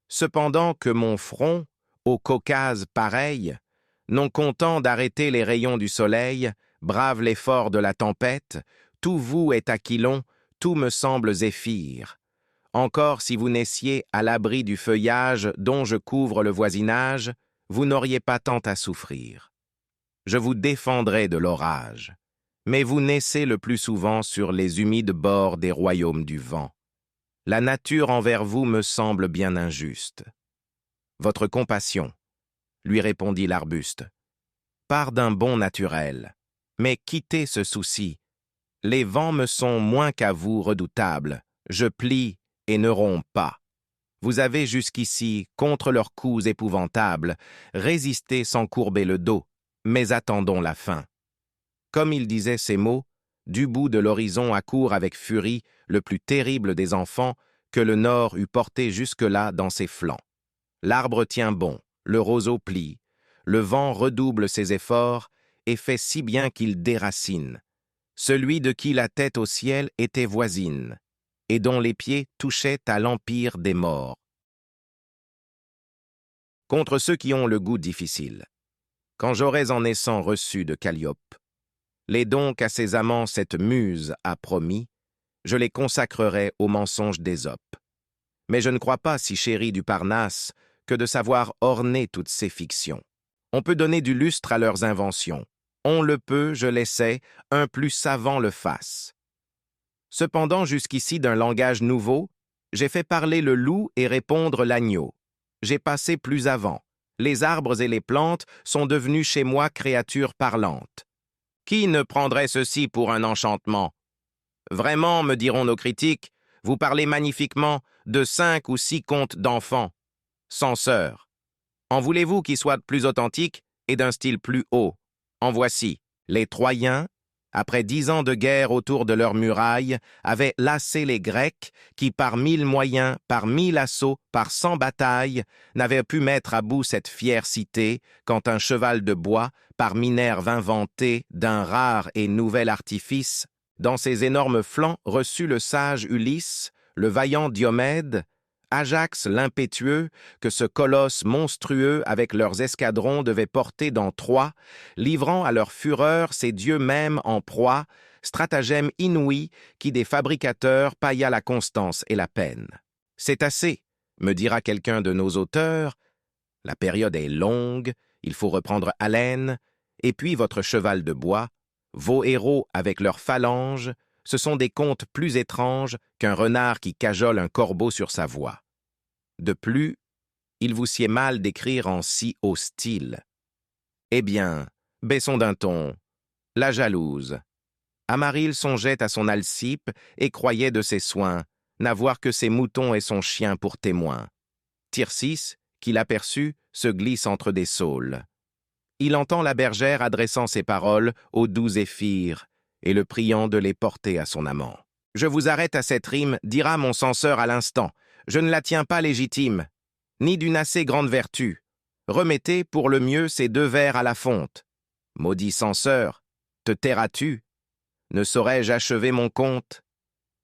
Cependant que mon front, au Caucase pareil, non content d'arrêter les rayons du soleil, brave l'effort de la tempête, tout vous est Aquilon, tout me semble Zéphyr. Encore si vous naissiez à l'abri du feuillage dont je couvre le voisinage, vous n'auriez pas tant à souffrir. Je vous défendrai de l'orage, mais vous naissez le plus souvent sur les humides bords des royaumes du vent. La nature envers vous me semble bien injuste. » « Votre compassion, » lui répondit l'arbuste, « part d'un bon naturel, mais quittez ce souci. Les vents me sont moins qu'à vous redoutables, je plie et ne romps pas. Vous avez jusqu'ici, contre leurs coups épouvantables, résisté sans courber le dos, mais attendons la fin. » Comme il disait ces mots, du bout de l'horizon accourt avec furie le plus terrible des enfants que le nord eût porté jusque-là dans ses flancs. L'arbre tient bon, le roseau plie, le vent redouble ses efforts et fait si bien qu'il déracine. Celui de qui la tête au ciel était voisine, et dont les pieds touchaient à l'empire des morts. Contre ceux qui ont le goût difficile. Quand j'aurais en naissant reçu de Calliope les dons qu'à ses amants cette muse a promis, je les consacrerai au mensonge d'Ésope. Mais je ne crois pas si chéri du Parnasse que de savoir orner toutes ces fictions. On peut donner du lustre à leurs inventions. On le peut, je l'essaie, un plus savant le fasse. Cependant, jusqu'ici d'un langage nouveau, j'ai fait parler le loup et répondre l'agneau. J'ai passé plus avant, Les arbres et les plantes sont devenus chez moi créatures parlantes. Qui ne prendrait ceci pour un enchantement? Vraiment, me diront nos critiques, vous parlez magnifiquement de 5 ou 6 contes d'enfants. Censeur. En voulez-vous qui soient plus authentiques et d'un style plus haut? En voici. Les Troyens, après 10 ans de guerre autour de leurs murailles, avaient lassé les Grecs qui, par 1000 moyens, par 1000 assauts, par 100 batailles, n'avaient pu mettre à bout cette fière cité quand un cheval de bois, par Minerve inventé d'un rare et nouvel artifice, dans ses énormes flancs reçut le sage Ulysse, le vaillant Diomède, Ajax l'impétueux, que ce colosse monstrueux avec leurs escadrons devait porter dans Troie, livrant à leur fureur ces dieux mêmes en proie, stratagème inouï qui des fabricateurs pailla la constance et la peine. C'est assez, me dira quelqu'un de nos auteurs, la période est longue, il faut reprendre haleine, et puis votre cheval de bois, vos héros avec leurs phalanges, ce sont des contes plus étranges qu'un renard qui cajole un corbeau sur sa voie. De plus, il vous sied mal d'écrire en si haut style. Eh bien, baissons d'un ton. La jalouse. Amarille songeait à son Alcippe et croyait de ses soins n'avoir que ses moutons et son chien pour témoins. Tircis, qui l'aperçut, se glisse entre des saules. Il entend la bergère adressant ses paroles au doux Zéphyr et le priant de les porter à son amant. « Je vous arrête à cette rime, dira mon censeur à l'instant. Je ne la tiens pas légitime, ni d'une assez grande vertu. Remettez pour le mieux ces 2 vers à la fonte. Maudit censeur, te tairas-tu? Ne saurais-je achever mon conte?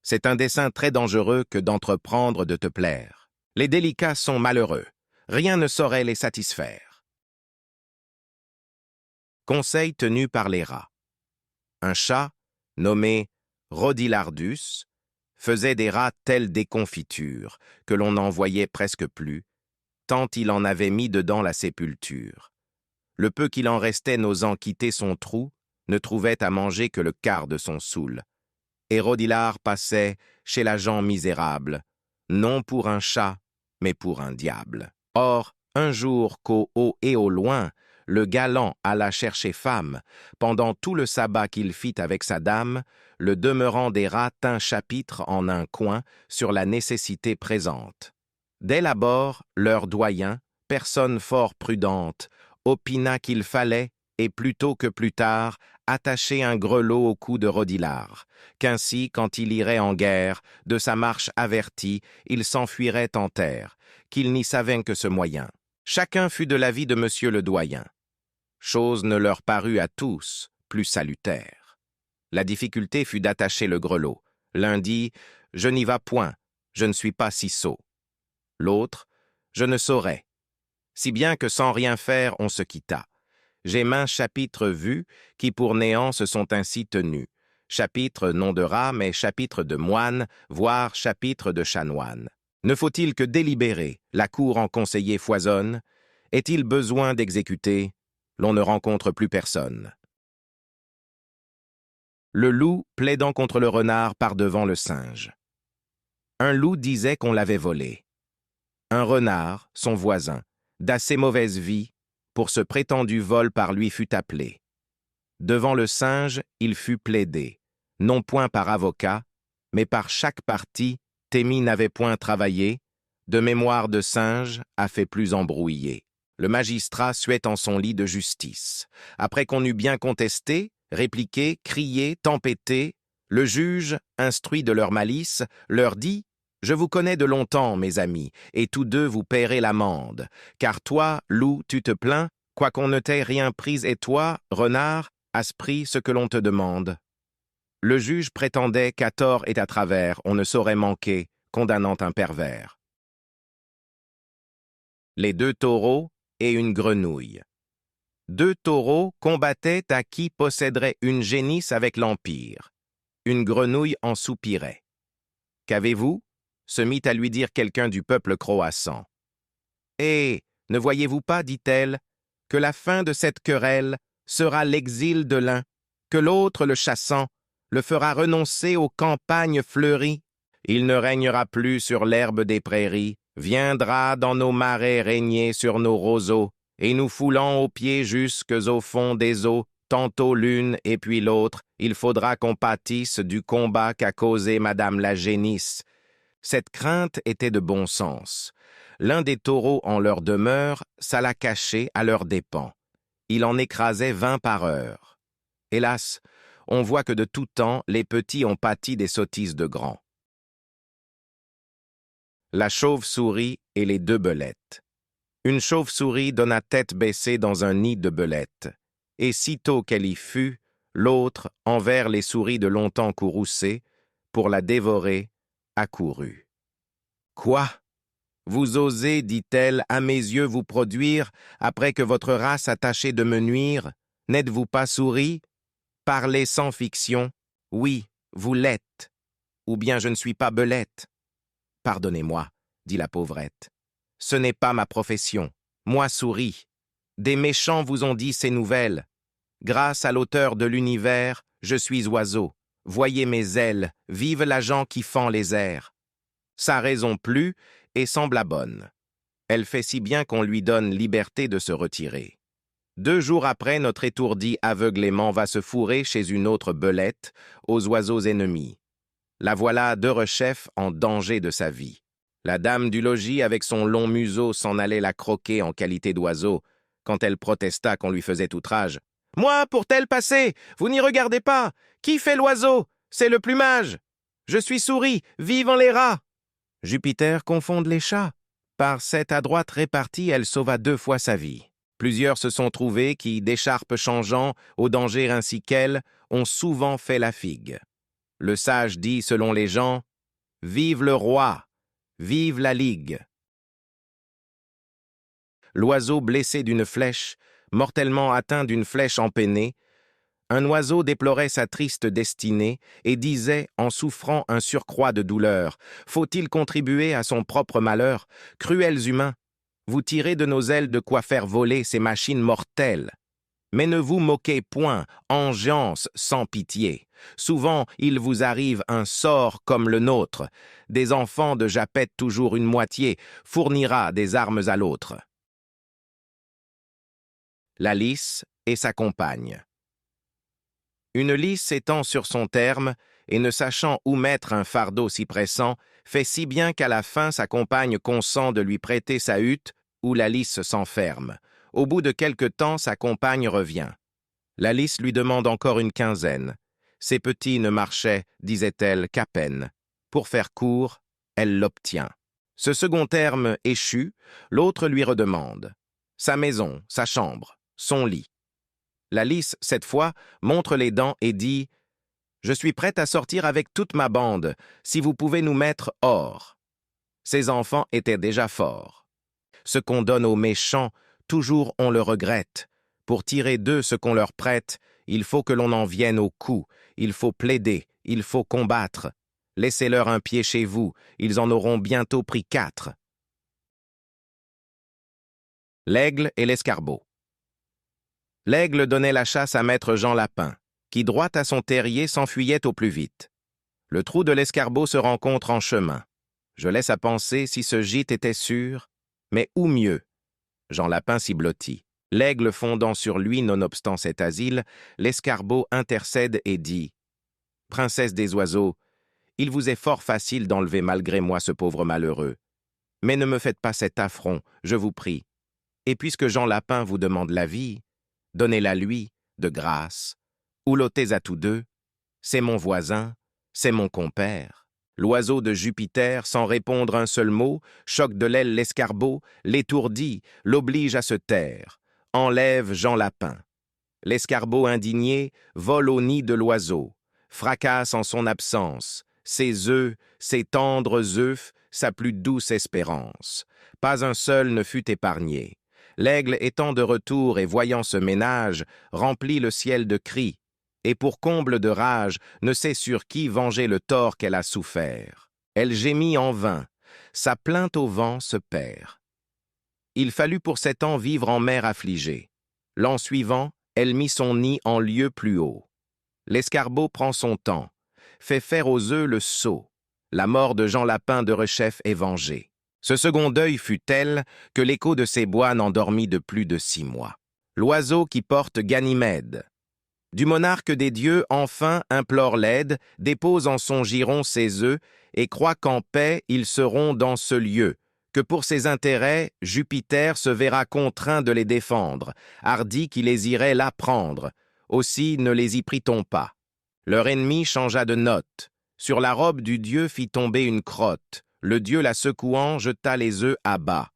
C'est un dessein très dangereux que d'entreprendre de te plaire. Les délicats sont malheureux. Rien ne saurait les satisfaire. » Conseil tenu par les rats. Un chat, nommé Rodilardus, faisait des rats telles des confitures que l'on n'en voyait presque plus, tant il en avait mis dedans la sépulture. Le peu qu'il en restait n'osant quitter son trou, ne trouvait à manger que le quart de son soûl. Et Rodilard passait chez la gent misérable, non pour un chat, mais pour un diable. Or, un jour qu'au haut et au loin, le galant alla chercher femme, pendant tout le sabbat qu'il fit avec sa dame, le demeurant des rats tint chapitre en un coin sur la nécessité présente. Dès l'abord, leur doyen, personne fort prudente, opina qu'il fallait, et plutôt que plus tard, attacher un grelot au cou de Rodilard, qu'ainsi, quand il irait en guerre, de sa marche averti, il s'enfuirait en terre, qu'il n'y savait que ce moyen. Chacun fut de l'avis de monsieur le doyen. Chose ne leur parut à tous plus salutaire. La difficulté fut d'attacher le grelot. L'un dit « Je n'y vas point, je ne suis pas si sot ». L'autre « Je ne saurais ». Si bien que sans rien faire, on se quitta. J'ai maints chapitres vus qui pour néant se sont ainsi tenus. Chapitre non de rat, mais chapitre de moine, voire chapitre de chanoine. Ne faut-il que délibérer, la cour en conseiller foisonne? Est-il besoin d'exécuter? L'on ne rencontre plus personne. Le loup plaidant contre le renard par devant le singe. Un loup disait qu'on l'avait volé. Un renard, son voisin, d'assez mauvaise vie, pour ce prétendu vol par lui fut appelé. Devant le singe, il fut plaidé, non point par avocat, mais par chaque partie. Témi n'avait point travaillé, de mémoire de singe a fait plus embrouillé. Le magistrat suait en son lit de justice. Après qu'on eut bien contesté, répliqué, crié, tempêté, le juge, instruit de leur malice, leur dit « Je vous connais de longtemps, mes amis, et tous deux vous paierez l'amende. Car toi, loup, tu te plains, quoiqu'on ne t'ait rien pris, et toi, renard, as pris ce que l'on te demande. » Le juge prétendait qu'à tort et à travers, on ne saurait manquer, condamnant un pervers. Les 2 taureaux et une grenouille. 2 taureaux combattaient à qui posséderait une génisse avec l'Empire. Une grenouille en soupirait. « Qu'avez-vous » se mit à lui dire quelqu'un du peuple croassant. « Eh, ne voyez-vous pas, dit-elle, que la fin de cette querelle sera l'exil de l'un, que l'autre, le chassant, le fera renoncer aux campagnes fleuries. Il ne régnera plus sur l'herbe des prairies, viendra dans nos marais régner sur nos roseaux, et nous foulant aux pieds jusques au fond des eaux, tantôt l'une et puis l'autre, il faudra qu'on pâtisse du combat qu'a causé Madame la génisse. » Cette crainte était de bon sens. L'un des taureaux en leur demeure s'alla cacher à leurs dépens. Il en écrasait 20 par heure. Hélas, on voit que de tout temps, les petits ont pâti des sottises de grands. La chauve-souris et les deux belettes. Une chauve-souris donna tête baissée dans un nid de belettes, et sitôt qu'elle y fut, l'autre, envers les souris de longtemps courroucées, pour la dévorer, accourut. « Quoi? Vous osez, dit-elle, à mes yeux vous produire, après que votre race a tâché de me nuire? N'êtes-vous pas souris? Parlez sans fiction. Oui, vous l'êtes. Ou bien je ne suis pas belette. » « Pardonnez-moi, dit la pauvrette. Ce n'est pas ma profession. Moi souris. Des méchants vous ont dit ces nouvelles. Grâce à l'auteur de l'univers, je suis oiseau. Voyez mes ailes, vive l'agent qui fend les airs. Sa raison plut et sembla bonne. Elle fait si bien qu'on lui donne liberté de se retirer. 2 jours après, notre étourdi aveuglément va se fourrer chez une autre belette, aux oiseaux ennemis. La voilà derechef en danger de sa vie. La dame du logis, avec son long museau, s'en allait la croquer en qualité d'oiseau, quand elle protesta qu'on lui faisait outrage. « Moi, pour-t-elle passer? Vous n'y regardez pas! Qui fait l'oiseau? C'est le plumage! Je suis souris, vivent les rats! » Jupiter confonde les chats. Par cette adroite répartie, elle sauva 2 fois sa vie. Plusieurs se sont trouvés qui, d'écharpes changeant, au danger ainsi qu'elle, ont souvent fait la figue. Le sage dit, selon les gens, « Vive le roi! Vive la ligue! » L'oiseau blessé d'une flèche, mortellement atteint d'une flèche empennée, un oiseau déplorait sa triste destinée et disait, en souffrant un surcroît de douleur, « Faut-il contribuer à son propre malheur? Cruels humains, vous tirez de nos ailes de quoi faire voler ces machines mortelles. Mais ne vous moquez point, engeance sans pitié. Souvent, il vous arrive un sort comme le nôtre. Des enfants de Japet toujours une moitié fournira des armes à l'autre. » La lys et sa compagne. Une lys étant sur son terme et ne sachant où mettre un fardeau si pressant, fait si bien qu'à la fin sa compagne consent de lui prêter sa hutte où la lys s'enferme. Au bout de quelque temps, sa compagne revient. La lys lui demande encore une quinzaine. Ses petits ne marchaient, disait-elle, qu'à peine. Pour faire court, elle l'obtient. Ce second terme échu, l'autre lui redemande. Sa maison, sa chambre, son lit. La lys, cette fois, montre les dents et dit « Je suis prête à sortir avec toute ma bande, si vous pouvez nous mettre hors. » Ses enfants étaient déjà forts. Ce qu'on donne aux méchants, toujours on le regrette. Pour tirer d'eux ce qu'on leur prête, il faut que l'on en vienne au coup, il faut plaider, il faut combattre. Laissez-leur un pied chez vous, ils en auront bientôt pris 4. L'aigle et l'escarbot. L'aigle donnait la chasse à maître Jean Lapin, qui, droit à son terrier, s'enfuyait au plus vite. Le trou de l'escarbot se rencontre en chemin. Je laisse à penser si ce gîte était sûr, mais où mieux? Jean Lapin s'y blottit. L'aigle fondant sur lui nonobstant cet asile, l'escarbot intercède et dit « Princesse des oiseaux, il vous est fort facile d'enlever malgré moi ce pauvre malheureux. Mais ne me faites pas cet affront, je vous prie. Et puisque Jean Lapin vous demande la vie, donnez-la lui, de grâce, ou l'ôtez à tous deux. C'est mon voisin, c'est mon compère. » L'oiseau de Jupiter, sans répondre un seul mot, choque de l'aile l'escarbot, l'étourdit, l'oblige à se taire. Enlève Jean Lapin. L'escarbot indigné vole au nid de l'oiseau, fracasse en son absence, ses œufs, ses tendres œufs, sa plus douce espérance. Pas un seul ne fut épargné. L'aigle étant de retour et voyant ce ménage, remplit le ciel de cris, et pour comble de rage, ne sait sur qui venger le tort qu'elle a souffert. Elle gémit en vain, sa plainte au vent se perd. Il fallut pour 7 ans vivre en mer affligée. L'an suivant, elle mit son nid en lieu plus haut. L'escarbot prend son temps, fait faire aux œufs le sot. La mort de Jean Lapin derechef est vengée. Ce second deuil fut tel que l'écho de ces bois n'endormit de plus de 6 mois. L'oiseau qui porte Ganymède. Du monarque des dieux, enfin, implore l'aide, dépose en son giron ses œufs, et croit qu'en paix ils seront dans ce lieu, que pour ses intérêts, Jupiter se verra contraint de les défendre, hardi qui les irait là prendre. Aussi ne les y prit-on pas. Leur ennemi changea de note. Sur la robe du dieu fit tomber une crotte. Le dieu la secouant jeta les œufs à bas.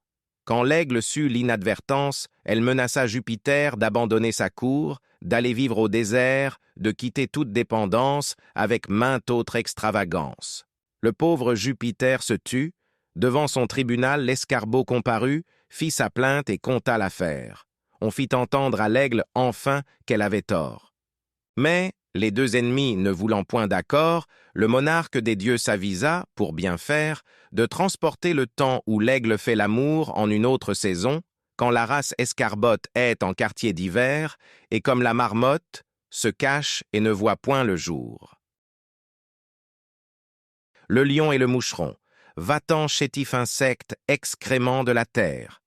Quand l'aigle sut l'inadvertance, elle menaça Jupiter d'abandonner sa cour, d'aller vivre au désert, de quitter toute dépendance, avec mainte autre extravagance. Le pauvre Jupiter se tut. Devant son tribunal, l'escarbot comparut, fit sa plainte et conta l'affaire. On fit entendre à l'aigle, enfin, qu'elle avait tort. Mais, les deux ennemis ne voulant point d'accord, le monarque des dieux s'avisa, pour bien faire, de transporter le temps où l'aigle fait l'amour en une autre saison, quand la race escarbotte est en quartier d'hiver, et comme la marmotte, se cache et ne voit point le jour. Le lion et le moucheron. Va-t'en, chétif insecte, excrément de la terre.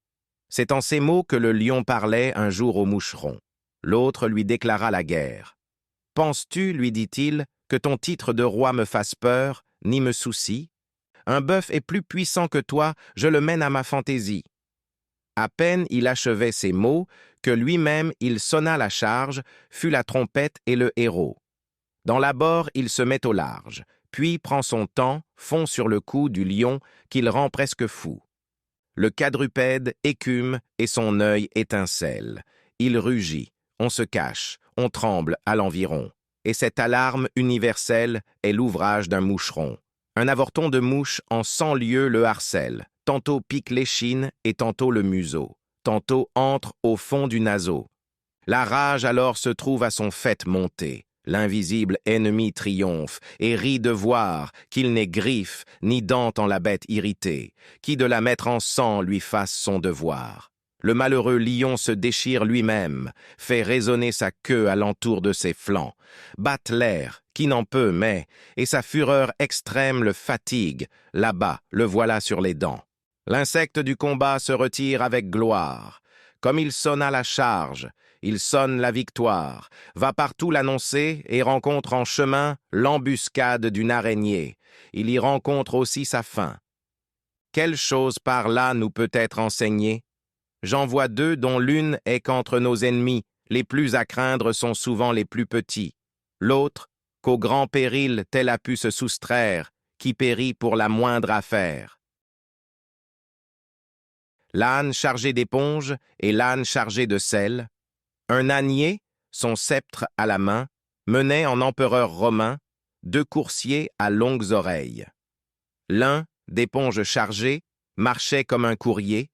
C'est en ces mots que le lion parlait un jour au moucheron. L'autre lui déclara la guerre. « Penses-tu, lui dit-il, que ton titre de roi me fasse peur, ni me soucie? Un bœuf est plus puissant que toi, je le mène à ma fantaisie. » À peine il achevait ces mots, que lui-même il sonna la charge, fut la trompette et le héros. Dans l'abord, il se met au large, puis prend son temps, fond sur le cou du lion qu'il rend presque fou. Le quadrupède écume et son œil étincelle. Il rugit, on se cache, on tremble à l'environ. Et cette alarme universelle est l'ouvrage d'un moucheron. Un avorton de mouche en 100 lieues le harcèle, tantôt pique l'échine et tantôt le museau, tantôt entre au fond du naseau. La rage alors se trouve à son faîte monter. L'invisible ennemi triomphe et rit de voir qu'il n'ait griffe ni dent en la bête irritée, qui de la mettre en sang lui fasse son devoir. Le malheureux lion se déchire lui-même, fait résonner sa queue alentour de ses flancs, batte l'air, qui n'en peut, mais, et sa fureur extrême le fatigue, là-bas, le voilà sur les dents. L'insecte du combat se retire avec gloire. Comme il sonna la charge, il sonne la victoire, va partout l'annoncer et rencontre en chemin l'embuscade d'une araignée. Il y rencontre aussi sa fin. Quelle chose par là nous peut être enseignée? J'en vois deux dont l'une est qu'entre nos ennemis, les plus à craindre sont souvent les plus petits. L'autre, qu'au grand péril tel a pu se soustraire, qui périt pour la moindre affaire. L'âne chargé d'éponge et l'âne chargé de sel. Un ânier, son sceptre à la main, menait en empereur romain 2 coursiers à longues oreilles. L'un, d'éponge chargé, marchait comme un courrier,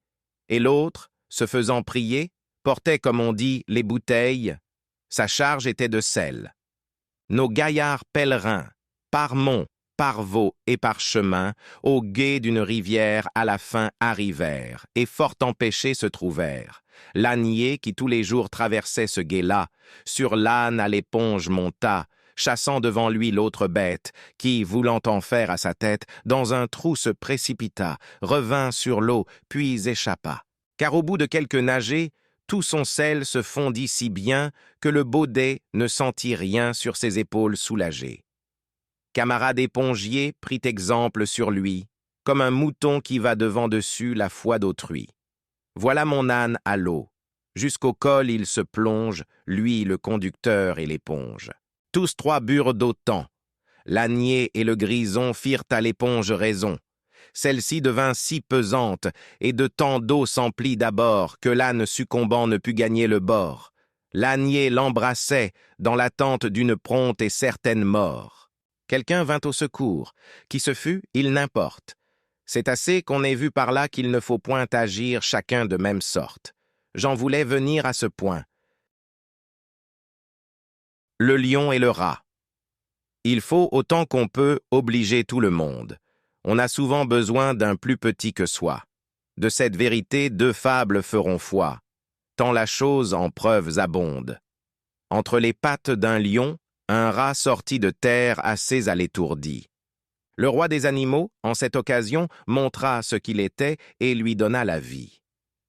et l'autre, se faisant prier, portait, comme on dit, les bouteilles. Sa charge était de sel. Nos gaillards pèlerins, par mont, par vaux et par chemin, au gué d'une rivière à la fin arrivèrent, et fort empêchés se trouvèrent. L'ânier qui tous les jours traversait ce gué-là, sur l'âne à l'éponge monta, chassant devant lui l'autre bête, qui, voulant en faire à sa tête, dans un trou se précipita, revint sur l'eau, puis échappa. Car au bout de quelques nagées, tout son sel se fondit si bien que le baudet ne sentit rien sur ses épaules soulagées. Camarade épongier prit exemple sur lui, comme un mouton qui va devant dessus la foi d'autrui. Voilà mon âne à l'eau. Jusqu'au col il se plonge, lui le conducteur et l'éponge. Tous trois burent d'autant. L'ânier et le grison firent à l'éponge raison. Celle-ci devint si pesante, et de tant d'eau s'emplit d'abord, que l'âne succombant ne put gagner le bord. L'ânier l'embrassait, dans l'attente d'une prompte et certaine mort. Quelqu'un vint au secours. Qui ce fut, il n'importe. C'est assez qu'on ait vu par là qu'il ne faut point agir chacun de même sorte. J'en voulais venir à ce point. Le lion et le rat. Il faut, autant qu'on peut, obliger tout le monde. On a souvent besoin d'un plus petit que soi. De cette vérité, 2 fables feront foi, tant la chose en preuves abonde. Entre les pattes d'un lion, un rat sortit de terre assez à l'étourdi. Le roi des animaux, en cette occasion, montra ce qu'il était et lui donna la vie.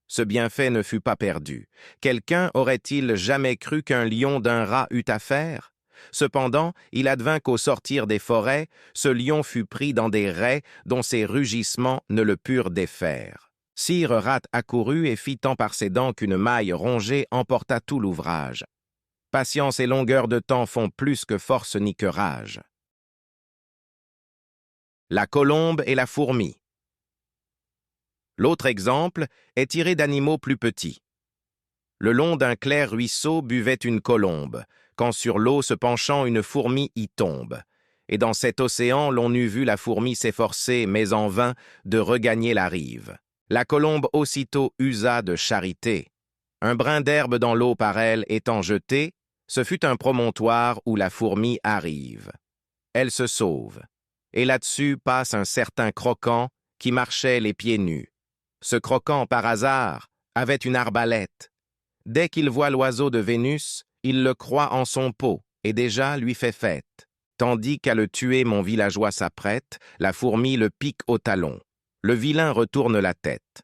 Ce bienfait ne fut pas perdu. Quelqu'un aurait-il jamais cru qu'un lion d'un rat eût affaire? Cependant, il advint qu'au sortir des forêts, ce lion fut pris dans des rets dont ses rugissements ne le purent défaire. Sire Rat accourut et fit tant par ses dents qu'une maille rongée emporta tout l'ouvrage. Patience et longueur de temps font plus que force ni que rage. La colombe et la fourmi. L'autre exemple est tiré d'animaux plus petits. Le long d'un clair ruisseau buvait une colombe, quand sur l'eau se penchant une fourmi y tombe. Et dans cet océan l'on eût vu la fourmi s'efforcer, mais en vain, de regagner la rive. La colombe aussitôt usa de charité. Un brin d'herbe dans l'eau par elle étant jeté, ce fut un promontoire où la fourmi arrive. Elle se sauve, et là-dessus passe un certain croquant qui marchait les pieds nus. Ce croquant, par hasard, avait une arbalète. Dès qu'il voit l'oiseau de Vénus, il le croit en son pot, et déjà lui fait fête. Tandis qu'à le tuer mon villageois s'apprête, la fourmi le pique au talon. Le vilain retourne la tête.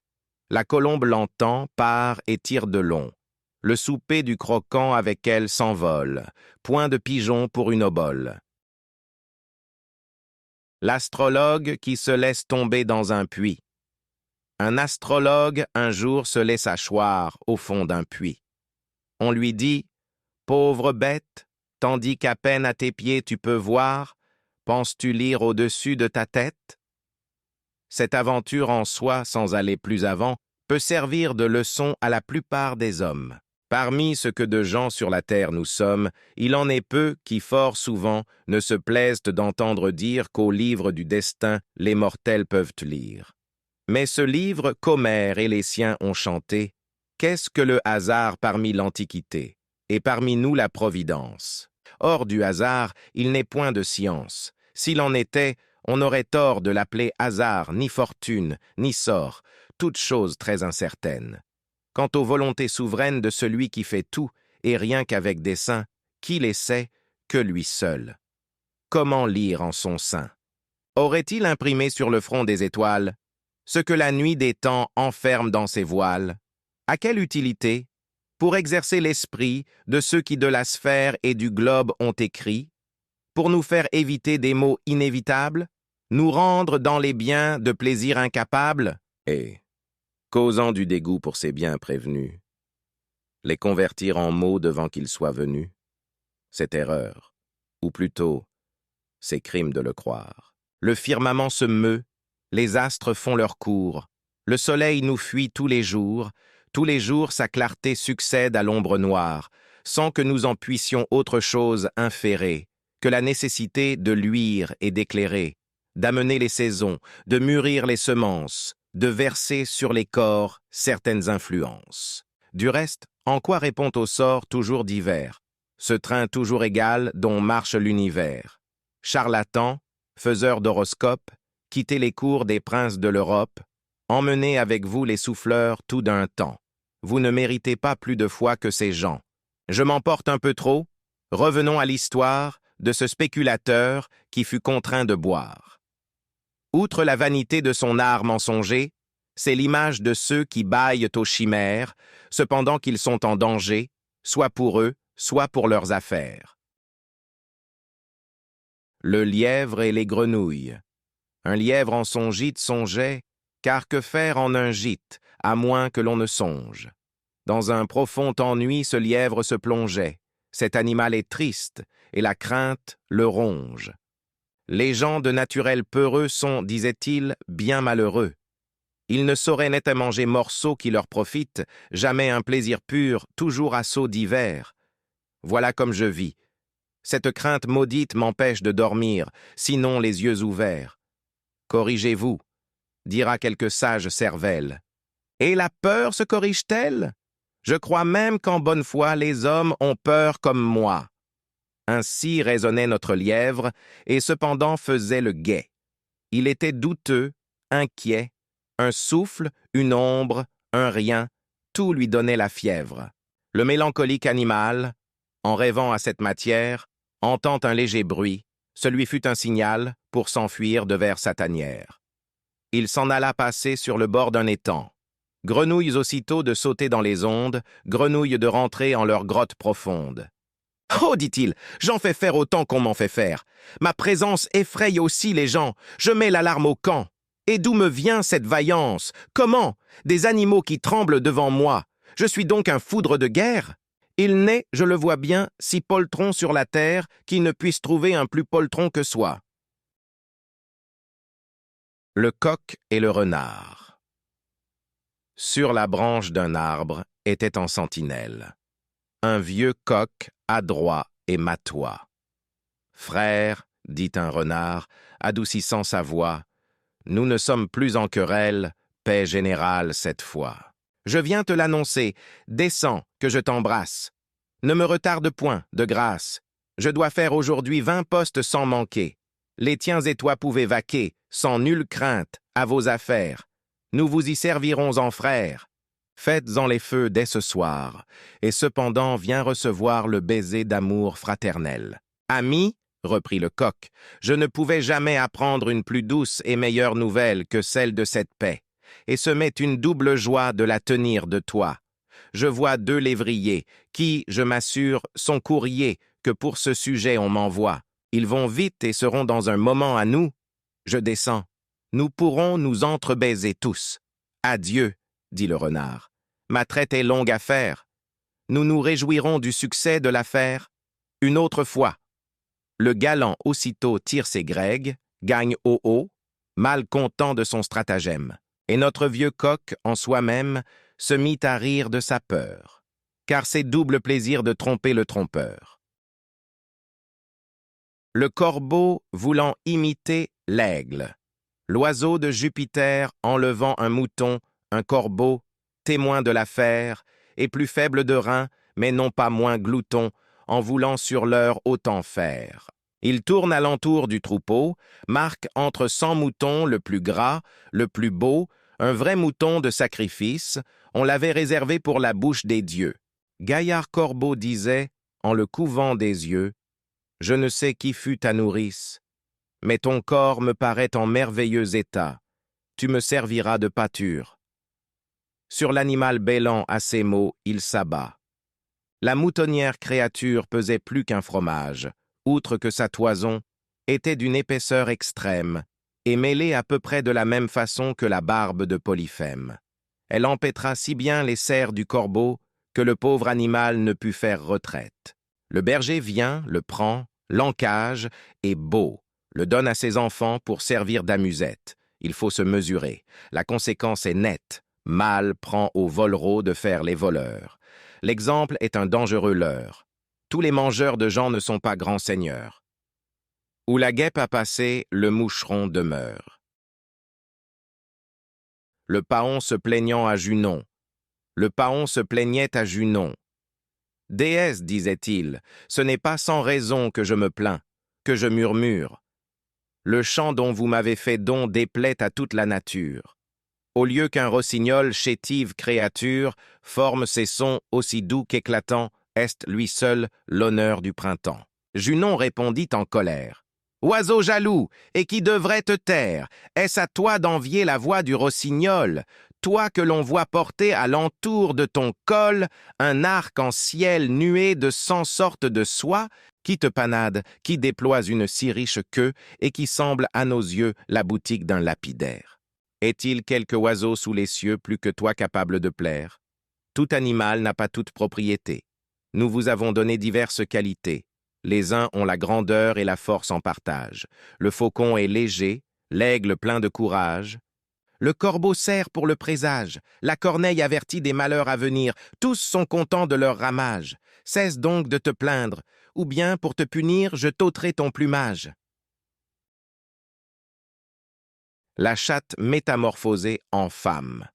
La colombe l'entend, part et tire de long. Le souper du croquant avec elle s'envole. Point de pigeon pour une obole. L'astrologue qui se laisse tomber dans un puits. Un astrologue un jour se laissa choir au fond d'un puits. On lui dit « Pauvre bête, tandis qu'à peine à tes pieds tu peux voir, penses-tu lire au-dessus de ta tête ?» Cette aventure en soi, sans aller plus avant, peut servir de leçon à la plupart des hommes. Parmi ce que de gens sur la terre nous sommes, il en est peu qui fort souvent ne se plaisent d'entendre dire qu'au livre du destin les mortels peuvent lire. Mais ce livre qu'Homère et les siens ont chanté, qu'est-ce que le hasard parmi l'Antiquité, et parmi nous la Providence? Hors du hasard, il n'est point de science. S'il en était, on aurait tort de l'appeler hasard, ni fortune, ni sort, toute chose très incertaine. Quant aux volontés souveraines de celui qui fait tout, et rien qu'avec dessein, qui les sait que lui seul? Comment lire en son sein? Aurait-il imprimé sur le front des étoiles ce que la nuit des temps enferme dans ses voiles? À quelle utilité? Pour exercer l'esprit de ceux qui de la sphère et du globe ont écrit? Pour nous faire éviter des maux inévitables? Nous rendre dans les biens de plaisirs incapables? Et, causant du dégoût pour ces biens prévenus, les convertir en maux devant qu'ils soient venus? C'est erreur, ou plutôt, c'est crime de le croire. Le firmament se meut, les astres font leur cours, le soleil nous fuit tous les jours sa clarté succède à l'ombre noire, sans que nous en puissions autre chose inférer que la nécessité de luire et d'éclairer, d'amener les saisons, de mûrir les semences, de verser sur les corps certaines influences. Du reste, en quoi répond au sort toujours divers, ce train toujours égal dont marche l'univers? Charlatans, faiseurs d'horoscopes, quittez les cours des princes de l'Europe, emmenez avec vous les souffleurs tout d'un temps. Vous ne méritez pas plus de foi que ces gens. Je m'emporte un peu trop. Revenons à l'histoire de ce spéculateur qui fut contraint de boire. Outre la vanité de son art mensonger, c'est l'image de ceux qui bâillent aux chimères, cependant qu'ils sont en danger, soit pour eux, soit pour leurs affaires. Le lièvre et les grenouilles. Un lièvre en son gîte songeait, car que faire en un gîte, à moins que l'on ne songe? Dans un profond ennui, ce lièvre se plongeait. Cet animal est triste, et la crainte le ronge. Les gens de naturel peureux sont, disait-il, bien malheureux. Ils ne sauraient net à manger morceaux qui leur profitent, jamais un plaisir pur, toujours assaut divers. Voilà comme je vis. Cette crainte maudite m'empêche de dormir, sinon les yeux ouverts. Corrigez-vous, dira quelque sage cervelle. Et la peur se corrige-t-elle? Je crois même qu'en bonne foi les hommes ont peur comme moi. Ainsi raisonnait notre lièvre, et cependant faisait le guet. Il était douteux, inquiet, un souffle, une ombre, un rien, tout lui donnait la fièvre. Le mélancolique animal, en rêvant à cette matière, entend un léger bruit, ce lui fut un signal, pour s'enfuir de vers sa tanière. Il s'en alla passer sur le bord d'un étang. Grenouilles aussitôt de sauter dans les ondes, grenouilles de rentrer en leur grotte profonde. « Oh, dit-il, j'en fais faire autant qu'on m'en fait faire. Ma présence effraie aussi les gens, je mets l'alarme au camp. Et d'où me vient cette vaillance? Comment? Des animaux qui tremblent devant moi. Je suis donc un foudre de guerre? Il n'est, je le vois bien, si poltron sur la terre qu'il ne puisse trouver un plus poltron que soi. » Le coq et le renard. Sur la branche d'un arbre était en sentinelle un vieux coq adroit et matois. « Frère, dit un renard, adoucissant sa voix, nous ne sommes plus en querelle, paix générale cette fois. Je viens te l'annoncer, descends, que je t'embrasse. Ne me retarde point, de grâce. Je dois faire aujourd'hui 20 postes sans manquer. Les tiens et toi pouvez vaquer, sans nulle crainte, à vos affaires. Nous vous y servirons en frères. Faites-en les feux dès ce soir, et cependant viens recevoir le baiser d'amour fraternel. Ami, reprit le coq, je ne pouvais jamais apprendre une plus douce et meilleure nouvelle que celle de cette paix, et ce m'est une double joie de la tenir de toi. Je vois 2 lévriers, qui, je m'assure, sont courriers, que pour ce sujet on m'envoie. Ils vont vite et seront dans un moment à nous. Je descends. Nous pourrons nous entrebaiser tous. Adieu, dit le renard. Ma traite est longue à faire. Nous nous réjouirons du succès de l'affaire une autre fois. Le galant aussitôt tire ses grègues, gagne au haut, mal content de son stratagème. Et notre vieux coq, en soi-même, se mit à rire de sa peur, car c'est double plaisir de tromper le trompeur. Le corbeau voulant imiter l'aigle. L'oiseau de Jupiter enlevant un mouton, un corbeau, témoin de l'affaire, et plus faible de rein, mais non pas moins glouton, en voulant sur l'heure autant faire. Il tourne alentour du troupeau, marque entre 100 moutons le plus gras, le plus beau, un vrai mouton de sacrifice, on l'avait réservé pour la bouche des dieux. Gaillard Corbeau disait, en le couvant des yeux, « Je ne sais qui fut ta nourrice, mais ton corps me paraît en merveilleux état, tu me serviras de pâture. » Sur l'animal bêlant à ces mots, il s'abat. La moutonnière créature pesait plus qu'un fromage, outre que sa toison était d'une épaisseur extrême, et mêlée à peu près de la même façon que la barbe de Polyphème. Elle empêtra si bien les serres du corbeau que le pauvre animal ne put faire retraite. Le berger vient, le prend, l'encage, et beau, le donne à ses enfants pour servir d'amusette. Il faut se mesurer. La conséquence est nette. Mal prend au volereau de faire les voleurs. L'exemple est un dangereux leurre. Tous les mangeurs de gens ne sont pas grands seigneurs. Où la guêpe a passé, le moucheron demeure. Le paon se plaignant à Junon. Le paon se plaignait à Junon. « Déesse, disait-il, ce n'est pas sans raison que je me plains, que je murmure. Le chant dont vous m'avez fait don déplaît à toute la nature. Au lieu qu'un rossignol, chétive créature, forme ses sons aussi doux qu'éclatants, est lui seul l'honneur du printemps. » Junon répondit en colère. « Oiseau jaloux, et qui devrait te taire, est-ce à toi d'envier la voix du rossignol, toi que l'on voit porter à l'entour de ton col un arc en ciel nué de 100 sortes de soies, qui te panade, qui déploie une si riche queue, et qui semble à nos yeux la boutique d'un lapidaire. Est-il quelque oiseau sous les cieux plus que toi capable de plaire? Tout animal n'a pas toute propriété. Nous vous avons donné diverses qualités. Les uns ont la grandeur et la force en partage. Le faucon est léger, l'aigle plein de courage. Le corbeau sert pour le présage, la corneille avertit des malheurs à venir, tous sont contents de leur ramage. Cesse donc de te plaindre, ou bien, pour te punir, je t'ôterai ton plumage. » La chatte métamorphosée en femme.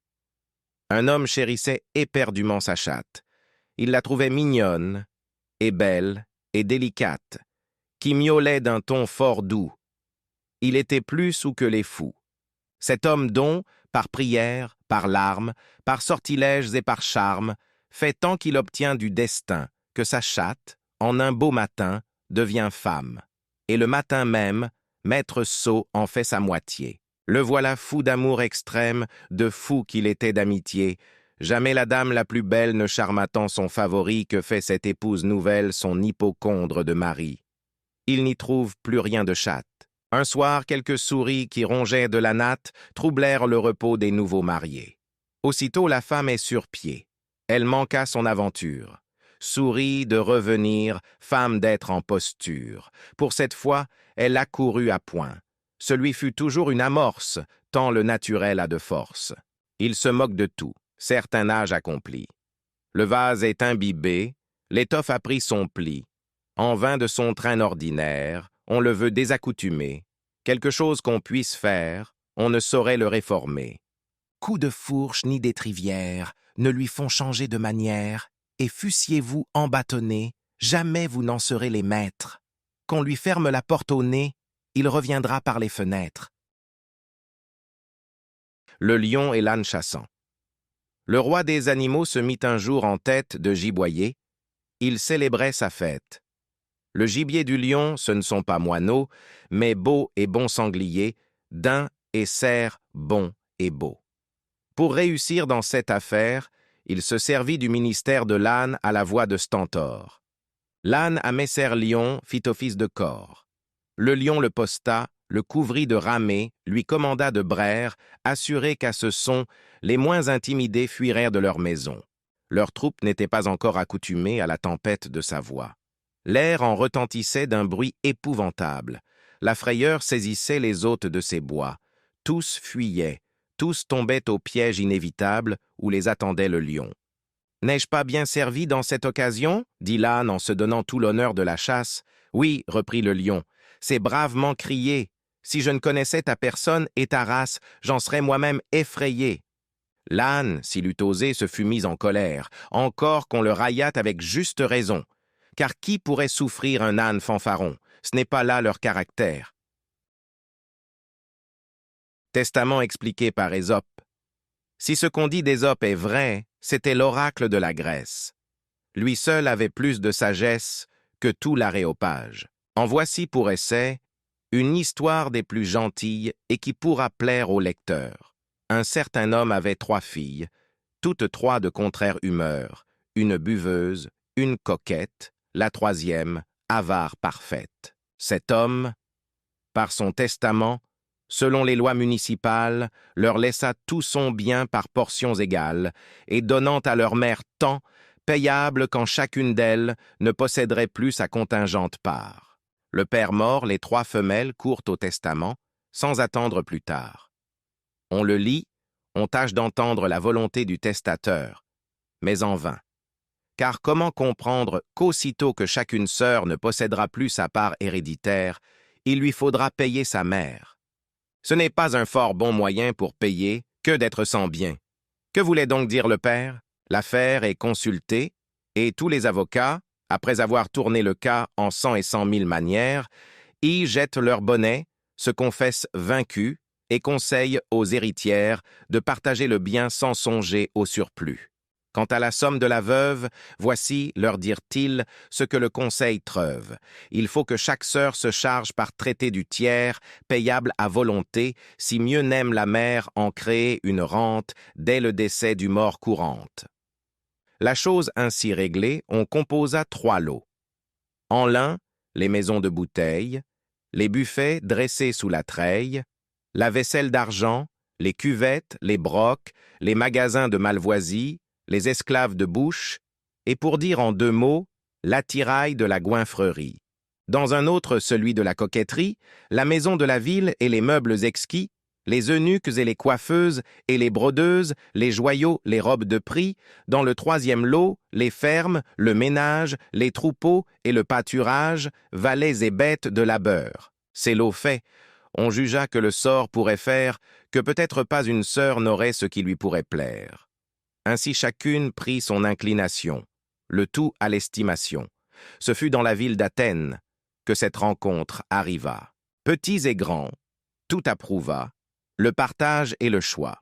Un homme chérissait éperdument sa chatte. Il la trouvait mignonne, et belle, et délicate, qui miaulait d'un ton fort doux. Il était plus soûl que les fous. Cet homme dont, par prière, par larmes, par sortilèges et par charmes, fait tant qu'il obtient du destin, que sa chatte, en un beau matin, devient femme. Et le matin même, Maître Sot en fait sa moitié. Le voilà fou d'amour extrême, de fou qu'il était d'amitié. Jamais la dame la plus belle ne charma tant son favori que fait cette épouse nouvelle son hypocondre de mari. Il n'y trouve plus rien de chatte. Un soir, quelques souris qui rongeaient de la natte troublèrent le repos des nouveaux mariés. Aussitôt la femme est sur pied. Elle manqua son aventure. Souris de revenir, femme d'être en posture. Pour cette fois, elle accourut à point. Ce lui fut toujours une amorce, tant le naturel a de force. Il se moque de tout, certes un âge accompli. Le vase est imbibé, l'étoffe a pris son pli. En vain de son train ordinaire, on le veut désaccoutumer. Quelque chose qu'on puisse faire, on ne saurait le réformer. Coups de fourche ni d'étrivière ne lui font changer de manière, et fussiez-vous embâtonné, jamais vous n'en serez les maîtres. Qu'on lui ferme la porte au nez, il reviendra par les fenêtres. Le lion et l'âne chassant. Le roi des animaux se mit un jour en tête de giboyer. Il célébrait sa fête. Le gibier du lion, ce ne sont pas moineaux, mais beaux et bons sangliers, daims et cerfs bons et beaux. Pour réussir dans cette affaire, il se servit du ministère de l'âne à la voix de Stentor. L'âne à Messer Lion fit office de cor. Le lion le posta, le couvrit de ramée, lui commanda de braire, assuré qu'à ce son, les moins intimidés fuiraient de leur maison. Leur troupe n'était pas encore accoutumée à la tempête de sa voix. L'air en retentissait d'un bruit épouvantable. La frayeur saisissait les hôtes de ces bois. Tous fuyaient, tous tombaient au piège inévitable où les attendait le lion. « N'ai-je pas bien servi dans cette occasion » dit l'âne en se donnant tout l'honneur de la chasse. « Oui, reprit le lion, c'est bravement crié. Si je ne connaissais ta personne et ta race, j'en serais moi-même effrayé. » L'âne, s'il eût osé, se fut mis en colère, encore qu'on le raillât avec juste raison. Car qui pourrait souffrir un âne fanfaron? Ce n'est pas là leur caractère. Testament expliqué par Ésope. Si ce qu'on dit d'Ésope est vrai, c'était l'oracle de la Grèce. Lui seul avait plus de sagesse que tout l'aréopage. En voici pour essai une histoire des plus gentilles et qui pourra plaire au lecteur. Un certain homme avait 3 filles, toutes 3 de contraire humeur, une buveuse, une coquette, la 3e, avare parfaite. Cet homme, par son testament, selon les lois municipales, leur laissa tout son bien par portions égales, et donnant à leur mère tant, payable quand chacune d'elles ne posséderait plus sa contingente part. Le père mort, les 3 femelles courent au testament, sans attendre plus tard. On le lit, on tâche d'entendre la volonté du testateur, mais en vain. Car comment comprendre qu'aussitôt que chacune sœur ne possédera plus sa part héréditaire, il lui faudra payer sa mère? Ce n'est pas un fort bon moyen pour payer que d'être sans bien. Que voulait donc dire le père? L'affaire est consultée, et tous les avocats, après avoir tourné le cas en 100 et 100 000 manières, y jettent leur bonnet, se confessent vaincus et conseillent aux héritières de partager le bien sans songer au surplus. Quant à la somme de la veuve, voici, leur dirent-ils, ce que le conseil treuve. Il faut que chaque sœur se charge par traité du tiers, payable à volonté, si mieux n'aime la mère en créer une rente dès le décès du mort courante. La chose ainsi réglée, on composa 3 lots. En l'un, les maisons de bouteilles, les buffets dressés sous la treille, la vaisselle d'argent, les cuvettes, les brocs, les magasins de malvoisie, les esclaves de bouche, et pour dire en 2 mots, l'attirail de la goinfrerie. Dans un autre, celui de la coquetterie, la maison de la ville et les meubles exquis, les eunuques et les coiffeuses et les brodeuses, les joyaux, les robes de prix, dans le 3e lot, les fermes, le ménage, les troupeaux et le pâturage, valets et bêtes de labeur. Ces lots faits, on jugea que le sort pourrait faire que peut-être pas une sœur n'aurait ce qui lui pourrait plaire. Ainsi chacune prit son inclination, le tout à l'estimation. Ce fut dans la ville d'Athènes que cette rencontre arriva. Petits et grands, tout approuva, le partage et le choix.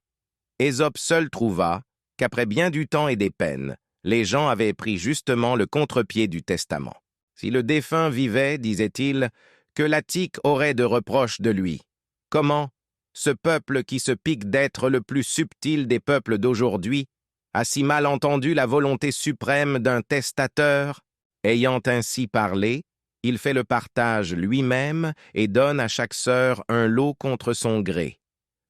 Ésope seul trouva qu'après bien du temps et des peines, les gens avaient pris justement le contre-pied du testament. Si le défunt vivait, disait-il, Que l'Attique aurait de reproches de lui? Comment ce peuple qui se pique d'être le plus subtil des peuples d'aujourd'hui a si mal entendu la volonté suprême d'un testateur? Ayant ainsi parlé, il fait le partage lui-même et donne à chaque sœur un lot contre son gré.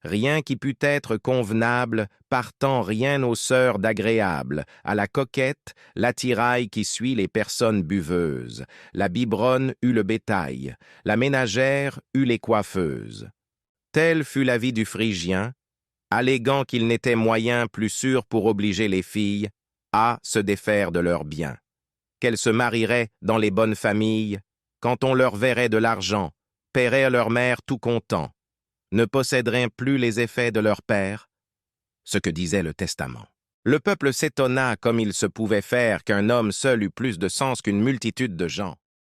Rien qui pût être convenable, partant rien aux sœurs d'agréable, à la coquette, l'attirail qui suit les personnes buveuses, la biberonne eut le bétail, la ménagère eut les coiffeuses. Tel fut l'avis du Phrygien, alléguant qu'il n'était moyen plus sûr pour obliger les filles à se défaire de leurs biens, qu'elles se marieraient dans les bonnes familles, quand on leur verrait de l'argent, paieraient à leur mère tout content, ne posséderaient plus les effets de leur père, ce que disait le testament. Le peuple s'étonna comme il se pouvait faire qu'un homme seul eût plus de sens qu'une multitude de gens.